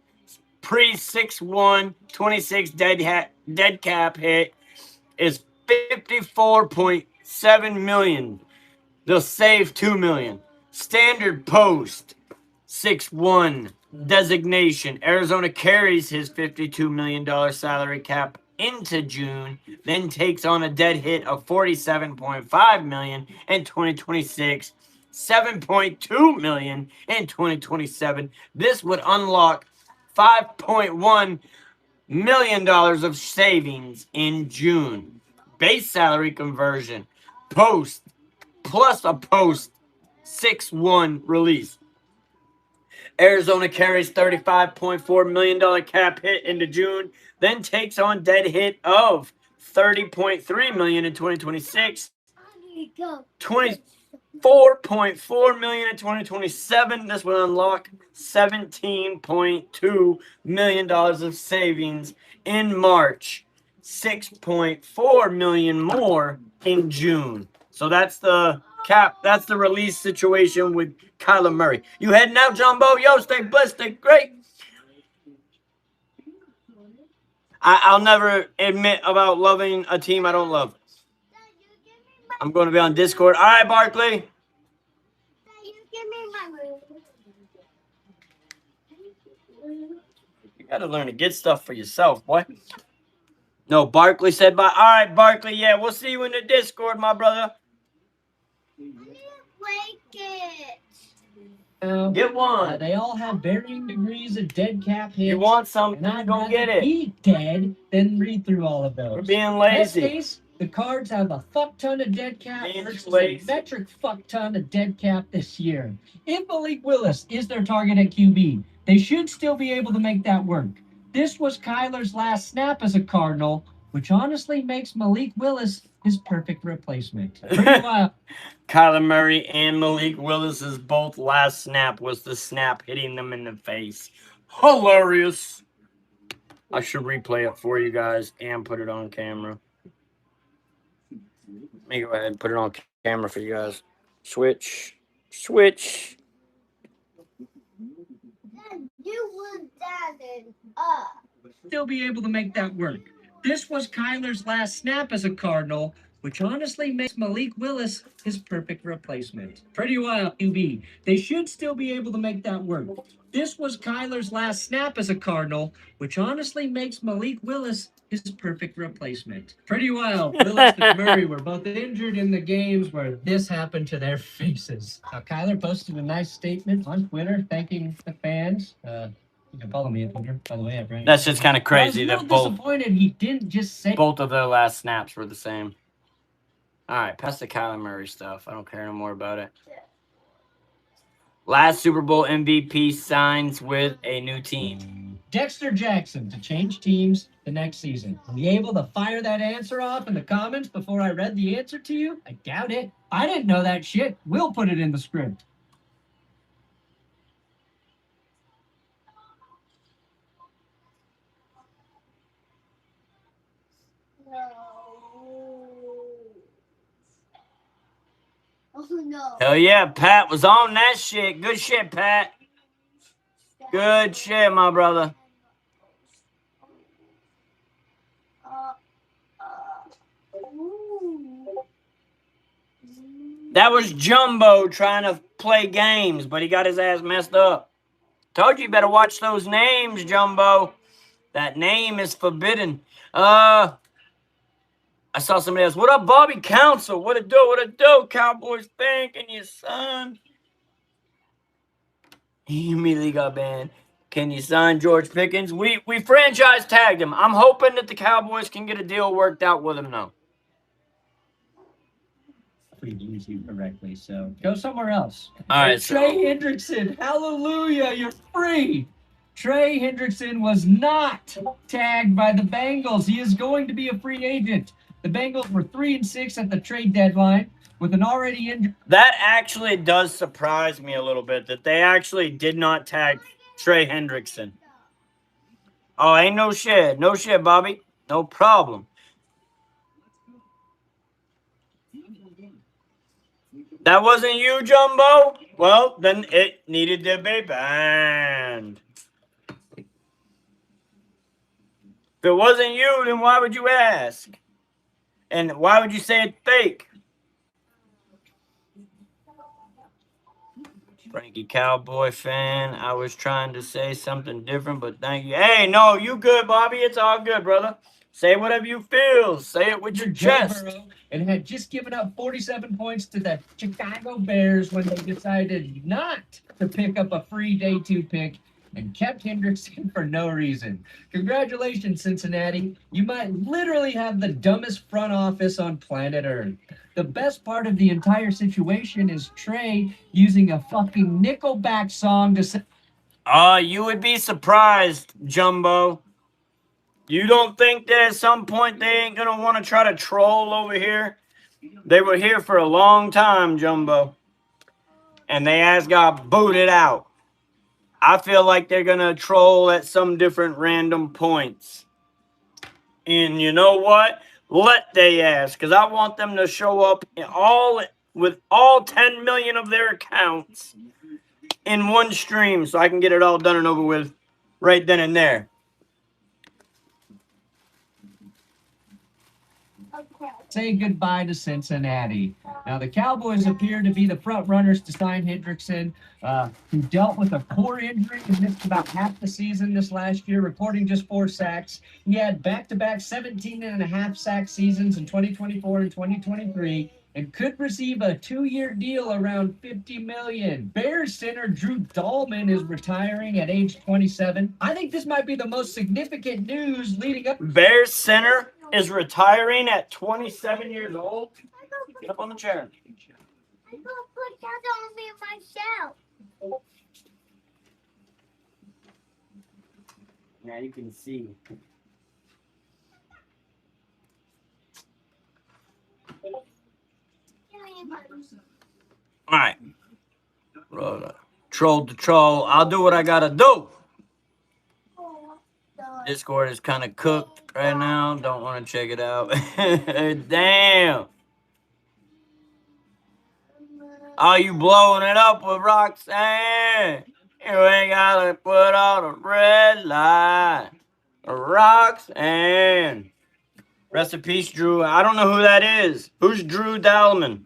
Pre-6-1, 26 dead cap hit is $54.7 million. They'll save $2 million. Standard post 6-1 designation. Arizona carries his $52 million salary cap into June, then takes on a dead hit of $47.5 million in 2026, $7.2 million in 2027. This would unlock $5.1 million of savings in June. Base salary conversion. Post plus a post 6-1 release. Arizona carries $35.4 million cap hit into June, then takes on dead hit of $30.3 million in 2026, $24.4 million in 2027. This will unlock $17.2 million of savings in March, $6.4 million more in June. So that's the cap. That's the release situation with Kyler Murray. You heading out, Jumbo? Yo, stay blessed, stay great. I'll never admit about loving a team I don't love. I'm going to be on Discord. All right, Barkley. You got to learn to get stuff for yourself, boy. No, Barkley said bye. All right, Barkley. Yeah, we'll see you in the Discord, my brother. Get one. They all have varying degrees of dead cap hits. You want something, and I'd go rather get it. be dead than read through all of those. We're being In lazy. this case, the Cards have a fuck ton of dead cap Being versus lazy. a metric fuck ton of dead cap this year. If Malik Willis is their target at QB, they should still be able to make that work. This was Kyler's last snap as a Cardinal, which honestly makes Malik Willis his perfect replacement. Pretty wild. Kyler Murray and Malik Willis's both last snap was the snap hitting them in the face. Hilarious. I should replay it for you guys and put it on camera. Let me go ahead and put it on camera for you guys. Switch. Switch. You were dadding up. Still be able to make that work. This was Kyler's last snap as a Cardinal, which honestly makes Malik Willis his perfect replacement. Pretty wild, QB. They should still be able to make that work. This was Kyler's last snap as a Cardinal, which honestly makes Malik Willis his perfect replacement. Pretty wild. Willis and Murray were both injured in the games where this happened to their faces. Now, Kyler posted a nice statement on Twitter thanking the fans. You can follow me on Twitter, by the way. That's just kind of crazy I was that real disappointed he didn't just say both of their last snaps were the same. All right, past the Kyler Murray stuff. I don't care no more about it. Last Super Bowl MVP signs with a new team. Dexter Jackson to change teams the next season. Were you able to fire that answer off in the comments before I read the answer to you? I doubt it. I didn't know that shit. We'll put it in the script. No. Hell yeah, Pat was on that shit. Good shit, Pat. Good shit, my brother. That was Jumbo trying to play games, but he got his ass messed up. Told you better watch those names, Jumbo. That name is forbidden. I saw somebody else. What up, Bobby Council? What it do? What it do? Cowboys thanking you, son. He immediately got banned. Can you sign George Pickens? We franchise tagged him. I'm hoping that the Cowboys can get a deal worked out with him now. Read you correctly, so go somewhere else. All right, Trey Hendrickson, hallelujah, you're free. Trey Hendrickson was not tagged by the Bengals. He is going to be a free agent. The Bengals were 3-6 at the trade deadline with an already injured. That actually does surprise me a little bit that they actually did not tag Trey Hendrickson. Oh, ain't no shit. No shit, Bobby. No problem. That wasn't you, Jumbo? Well, then it needed to be banned. If it wasn't you, then why would you ask? And why would you say it's fake? Frankie Cowboy fan, I was trying to say something different, but thank you. Hey, no, you good, Bobby. It's all good, brother. Say whatever you feel. Say it with your chest. And had just given up 47 points to the Chicago Bears when they decided not to pick up a free day 2 pick and kept Hendrickson for no reason. Congratulations, Cincinnati. You might literally have the dumbest front office on planet Earth. The best part of the entire situation is Trey using a fucking Nickelback song to say... You would be surprised, Jumbo. You don't think that at some point they ain't going to want to try to troll over here? They were here for a long time, Jumbo. And they ass got booted out. I feel like they're going to troll at some different random points. And you know what? Let they ass, because I want them to show up with all 10 million of their accounts in one stream so I can get it all done and over with right then and there. Say goodbye to Cincinnati. Now, the Cowboys appear to be the front runners to sign Hendrickson, who dealt with a core injury and missed about half the season this last year, recording just 4 sacks. He had back-to-back 17.5 sack seasons in 2024 and 2023 and could receive a 2-year deal around $50 million. Bears center Drew Dahlman is retiring at age 27. I think this might be the most significant news leading up. Bears center is retiring at 27 years old. Get up on the chair. I'm gonna put that on me myself. Now you can see. All right. Troll to troll. I'll do what I gotta do. Discord is kind of cooked right now. Don't want to check it out. Damn. Oh, you blowing it up with Roxanne. You ain't got to put on a red light. Roxanne. Rest in peace, Drew. I don't know who that is. Who's Drew Dalman?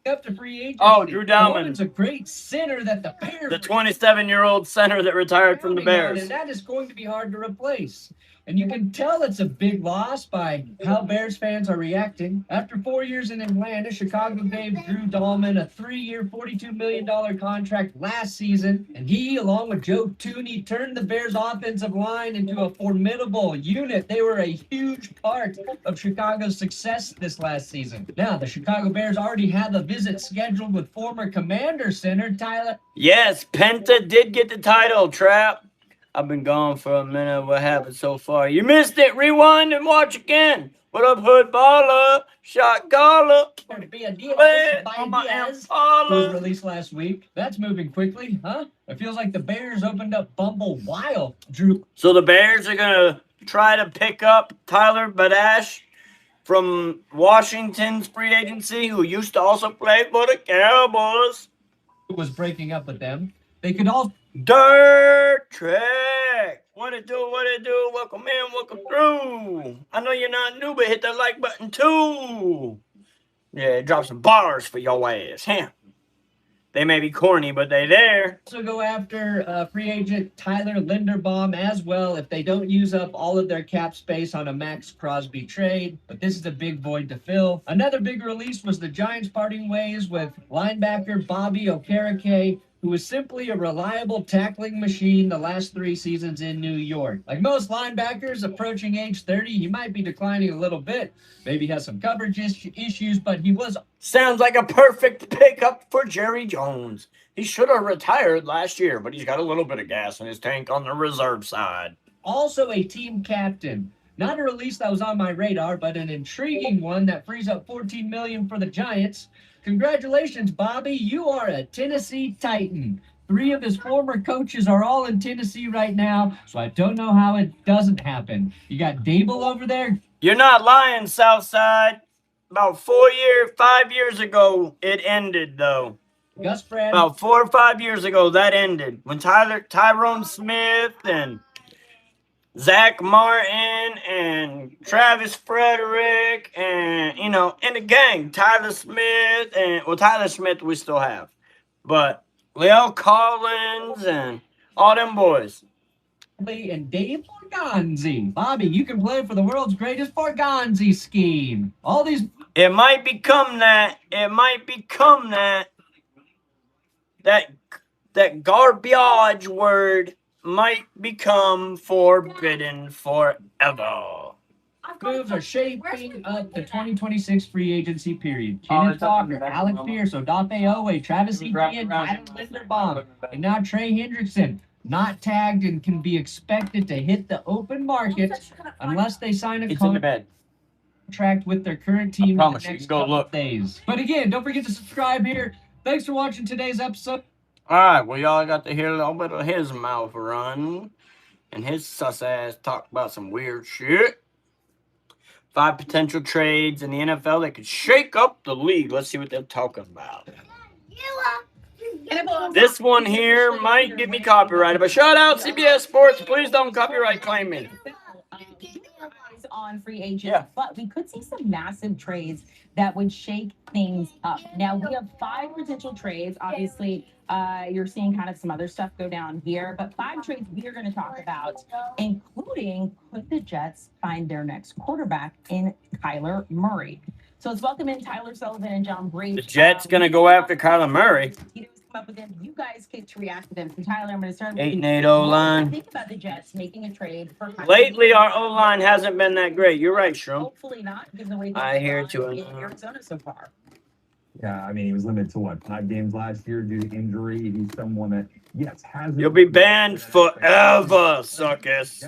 Up to free agency. Oh, Drew Dalman. Norman's a great center that the Bears. The 27-year-old center that retired from the Bears. And that is going to be hard to replace. And you can tell it's a big loss by how Bears fans are reacting. After 4 years in Atlanta, Chicago gave Drew Dalman a 3-year, $42 million contract last season. And he, along with Joe Tooney, turned the Bears' offensive line into a formidable unit. They were a huge part of Chicago's success this last season. Now, the Chicago Bears already have a visit scheduled with former Commander center Tyler. Yes, Penta did get the title, Trap. I've been gone for a minute. What happened so far? You missed it. Rewind and watch again. What up, Hood Baller? Shot Caller. Going to be a deal by Diaz was released last week. That's moving quickly, huh? It feels like the Bears opened up Bumble Wild, Drew. So the Bears are going to try to pick up Tyler Badash from Washington's free agency, who used to also play for the Cowboys. Who was breaking up with them. They could all... Dirt Track. What it do? What it do? Welcome in, welcome through. I know you're not new, but hit that like button too. Yeah, drop some bars for your ass, huh? They may be corny, but they there. Also go after free agent Tyler Linderbaum as well if they don't use up all of their cap space on a Max Crosby trade. But this is a big void to fill. Another big release was the Giants parting ways with linebacker Bobby Okereke, who was simply a reliable tackling machine the last 3 seasons in New York. Like most linebackers approaching age 30, he might be declining a little bit. Maybe has some coverage issues, but he was... Sounds like a perfect pickup for Jerry Jones. He should have retired last year, but he's got a little bit of gas in his tank on the reserve side. Also a team captain. Not a release that was on my radar, but an intriguing one that frees up $14 million for the Giants. Congratulations, Bobby. You are a Tennessee Titan. 3 of his former coaches are all in Tennessee right now, so I don't know how it doesn't happen. You got Dable over there. You're not lying, Southside. About 5 years ago, it ended, though. Gus Brad. About 4 or 5 years ago, that ended. When Tyrone Smith and Zach Martin and Travis Frederick and, and the gang, Tyler Smith Tyler Smith we still have. But Leo Collins and all them boys. And Dave Borgonzi. Bobby, you can play for the world's greatest Borgonzi scheme. All these... It might become that. That garbage word might become forbidden forever. Moves are shaping up the 2026 free agency period. Kenneth Walker, Alec Pierce, Odafe Owe, Travis Etienne, Tyler Linderbaum, and now Trey Hendrickson. Not tagged and can be expected to hit the open market unless they sign a contract with their current team in the next couple of days. But again, don't forget to subscribe here. Thanks for watching today's episode. All right, well, y'all got to hear a little bit of his mouth run and his sus ass talk about some weird shit. 5 potential trades in the NFL that could shake up the league. Let's see what they're talking about. This one here might get me copyrighted, but shout out CBS Sports. Please don't copyright claim me. On free agents, but we could see some massive trades that would shake things up. Now we have 5 potential trades. Obviously, you're seeing kind of some other stuff go down here, but 5 trades we are going to talk about, including could the Jets find their next quarterback in Kyler Murray. So let's welcome in Tyler Sullivan and John Brady. The Jets going to go after Kyler Murray. Come up with them. You guys get to react to them. So Tyler, I'm going to start with 8-8 O-line. Think about the Jets making a trade for Lately, our O-line hasn't been that great. You're right, Shroom. Hopefully not, given the way I hear to in Arizona so far. Yeah, I mean, he was limited to 5 games last year due to injury. He's someone that, has. You'll be banned forever, suckers.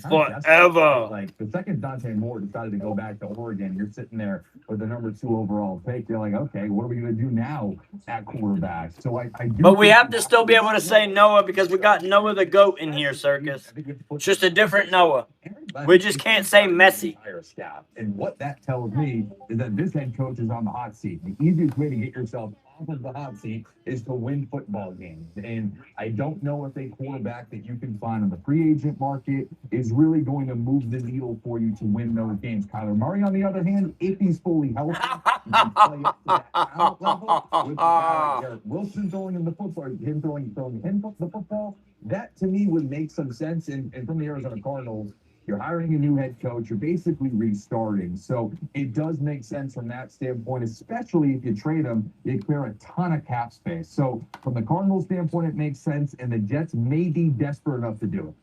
Forever. Like the second Dante Moore decided to go back to Oregon, you're sitting there with the number 2 overall pick. You're like, okay, what are we going to do now at quarterback? So I do. But we have to still be able to say Noah because we got Noah the GOAT in here, Circus. It's just a different Noah. Aaron We just can't say Messi. Entire staff. And what that tells me is that this head coach is on the hot seat. The easiest way to get yourself off of the hot seat is to win football games. And I don't know if a quarterback that you can find on the free agent market is really going to move the needle for you to win those games. Kyler Murray, on the other hand, if he's fully healthy, he can play up to that talent level with the guy like Garrett Wilson throwing him the football, him throwing him the football. That to me would make some sense. And from the Arizona Cardinals, you're hiring a new head coach. You're basically restarting. So it does make sense from that standpoint, especially if you trade him, you clear a ton of cap space. So from the Cardinals standpoint, it makes sense. And the Jets may be desperate enough to do it.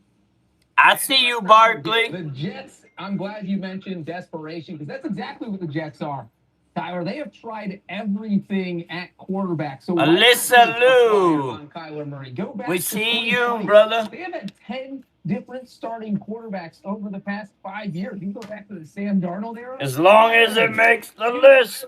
I see you, Barkley. The Jets, I'm glad you mentioned desperation because that's exactly what the Jets are. Tyler, they have tried everything at quarterback. So Alyssa Lou. on Kyler Murray. Go back We to see 2020. you, brother. They have had 10 different starting quarterbacks over the past 5 years. You go back to the Sam Darnold era. As long as it makes the list,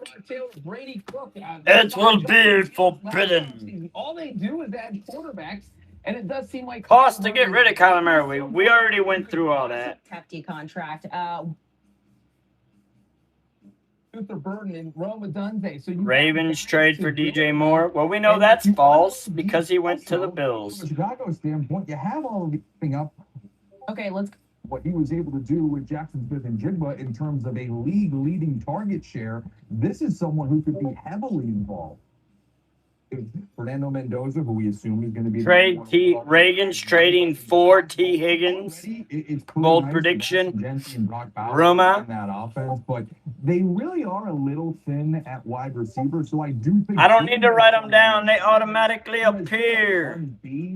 Brady Cook, it will be forbidden. all they do is add quarterbacks, and it does seem like Cost to get rid of Kyler Murray. We already went through all that. Hefty contract. Luther Burden and Roma Dunze. So Ravens trade for DJ Moore. Well, we know that's false because he went to the From a Bills. Chicago standpoint, you have all of these up Okay, let's. what he was able to do with Jackson Smith and Jigba in terms of a league-leading target share. This is someone who could be heavily involved. Fernando Mendoza, who we assume is going to be Trade T. Reagan's trading for T. Higgins. Bold prediction. Roma. In that offense, but they really are a little thin at wide receiver. So I do think I don't need to write them down. They automatically appear.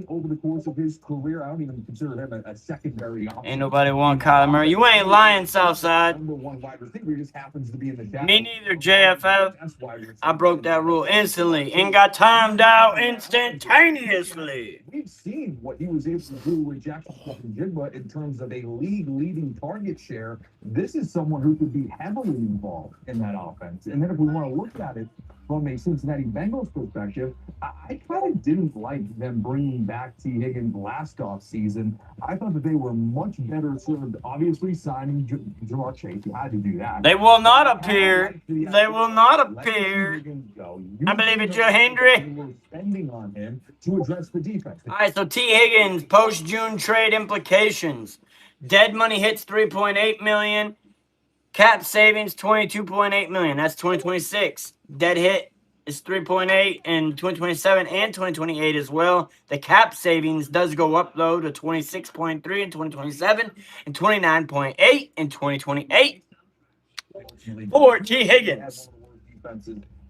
Over the course of his career, I don't even consider him a secondary option. Ain't nobody want Kyler Murray. You ain't lying, Southside. Number one wide receiver just happens to be in the shadow. Me neither, JFF. I broke that rule instantly and got timed out instantaneously. We've seen what he was able to do with Jackson Smith and Jigba in terms of a league-leading target share. This is someone who could be heavily involved in that offense. And then if we want to look at it from a Cincinnati Bengals perspective, I kind of didn't like them bringing back T. Higgins last offseason. I thought that they were much better served, obviously, signing Jamar Chase. You had to do that. They will not appear. They will not appear. I believe it's Joe Hendry. Spending on him to address the defense. All right, so T. Higgins post-June trade implications. Dead money hits $3.8 million. Cap savings $22.8 million. That's 2026. Dead hit is 3.8 in 2027 and 2028 as well. The cap savings does go up though to 26.3 in 2027 and 29.8 in 2028 for T. Higgins.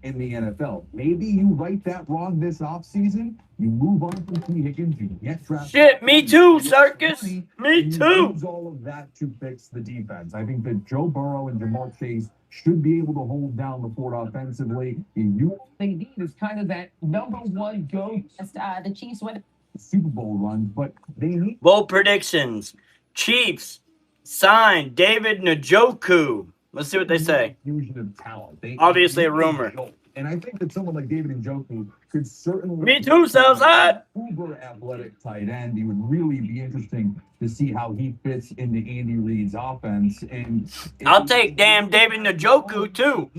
In the NFL. Maybe you write that wrong this offseason. You move on from T. Higgins. You get drafted. Shit, me too, Circus. Me too. Use all of that to fix the defense. I think that Joe Burrow and Jamar Chase should be able to hold down the fort offensively. They need is kind of that number one go. The Chiefs win. Super Bowl runs, but they need bold predictions. Chiefs sign David Njoku. Let's see what they say. Fusion of talent. Obviously a rumor. And I think that someone like David Njoku could certainly... Me too, Southside. Uber athletic tight end. He would really be interesting to see how he fits into Andy Reid's offense. And I'll take damn David Njoku too.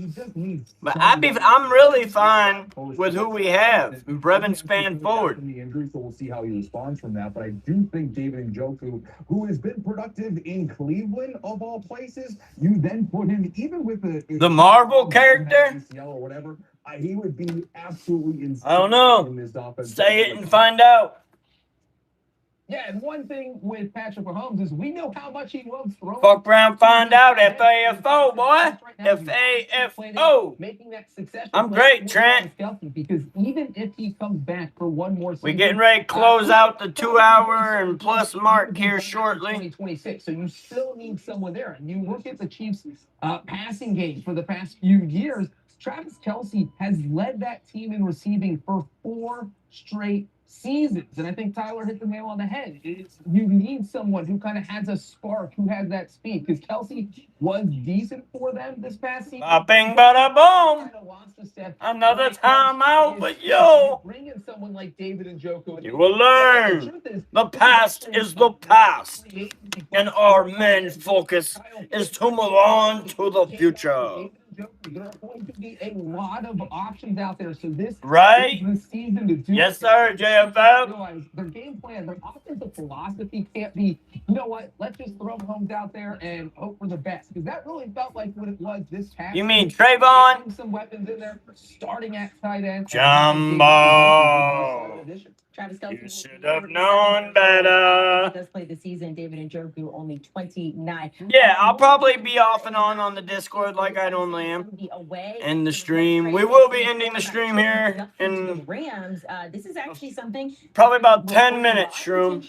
But I'm really fine with who we have. Brevin span forward. The injury, so we'll see how he responds from that. But I do think David Njoku, who has been productive in Cleveland of all places, you then put him even with the Marvel character or whatever. He would be absolutely insane. I don't know. In this offense. Say it and find out. Yeah, and one thing with Patrick Mahomes is we know how much he loves throwing. Fuck around, find out. FAFO, boy. FAFO. Making that succession. I'm great, Trent. Because even if he comes back for one more season, we're getting ready to close out the 2-hour and plus mark here shortly. 2026. So you still need someone there. And you look at the Chiefs' passing game for the past few years. Travis Kelce has led that team in receiving for 4 straight seasons. And I think Tyler hit the nail on the head. You need someone who kind of has a spark, who has that speed. Because Kelsey was decent for them this past season. Bing, bada, boom. Another timeout, but yo. Bring in someone like David and Njoku. You will learn. The past is the past. And our main focus is to move on to the future. There are going to be a lot of options out there, so this Right? is the season to do. Yes, sir, JFF. Realize their game plan, their offensive philosophy can't be, you know what? Let's just throw Mahomes out there and hope for the best, because that really felt like what it was this past. You mean Trayvon? Some weapons in there, starting at tight end. Jumbo. Travis Kelce. You should have known better. Does play the season. David and Njoku only 29. Yeah, I'll probably be off and on the Discord like I normally am. End the stream. We will be ending the stream here in Rams. This is actually something probably about 10 minutes, Shroom.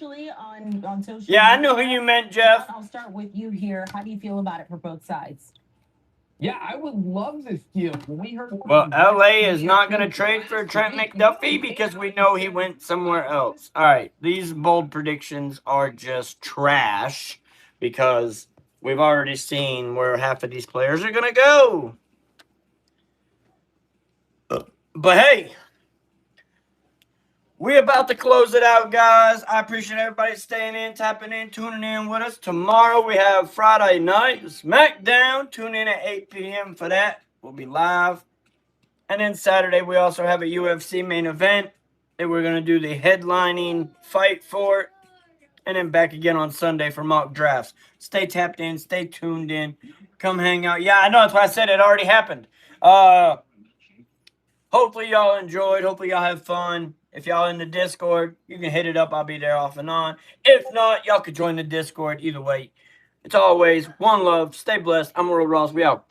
On social. Yeah, I knew who you meant, Jeff. I'll start with you here. How do you feel about it for both sides? Yeah, I would love this deal. When we heard, well, LA is not going to trade for Trent McDuffie because we know he went somewhere else. All right, these bold predictions are just trash because we've already seen where half of these players are going to go. But hey, we're about to close it out, guys. I appreciate everybody staying in, tapping in, tuning in with us. Tomorrow we have Friday night SmackDown. Tune in at 8 p.m. for that. We'll be live. And then Saturday we also have a UFC main event that we're going to do the headlining fight for. And then back again on Sunday for mock drafts. Stay tapped in. Stay tuned in. Come hang out. Yeah, I know. That's why I said it already happened. Hopefully y'all enjoyed. Hopefully y'all have fun. If y'all in the Discord, you can hit it up. I'll be there off and on. If not, y'all could join the Discord. Either way, it's always one love. Stay blessed. I'm Earl Ross. We out.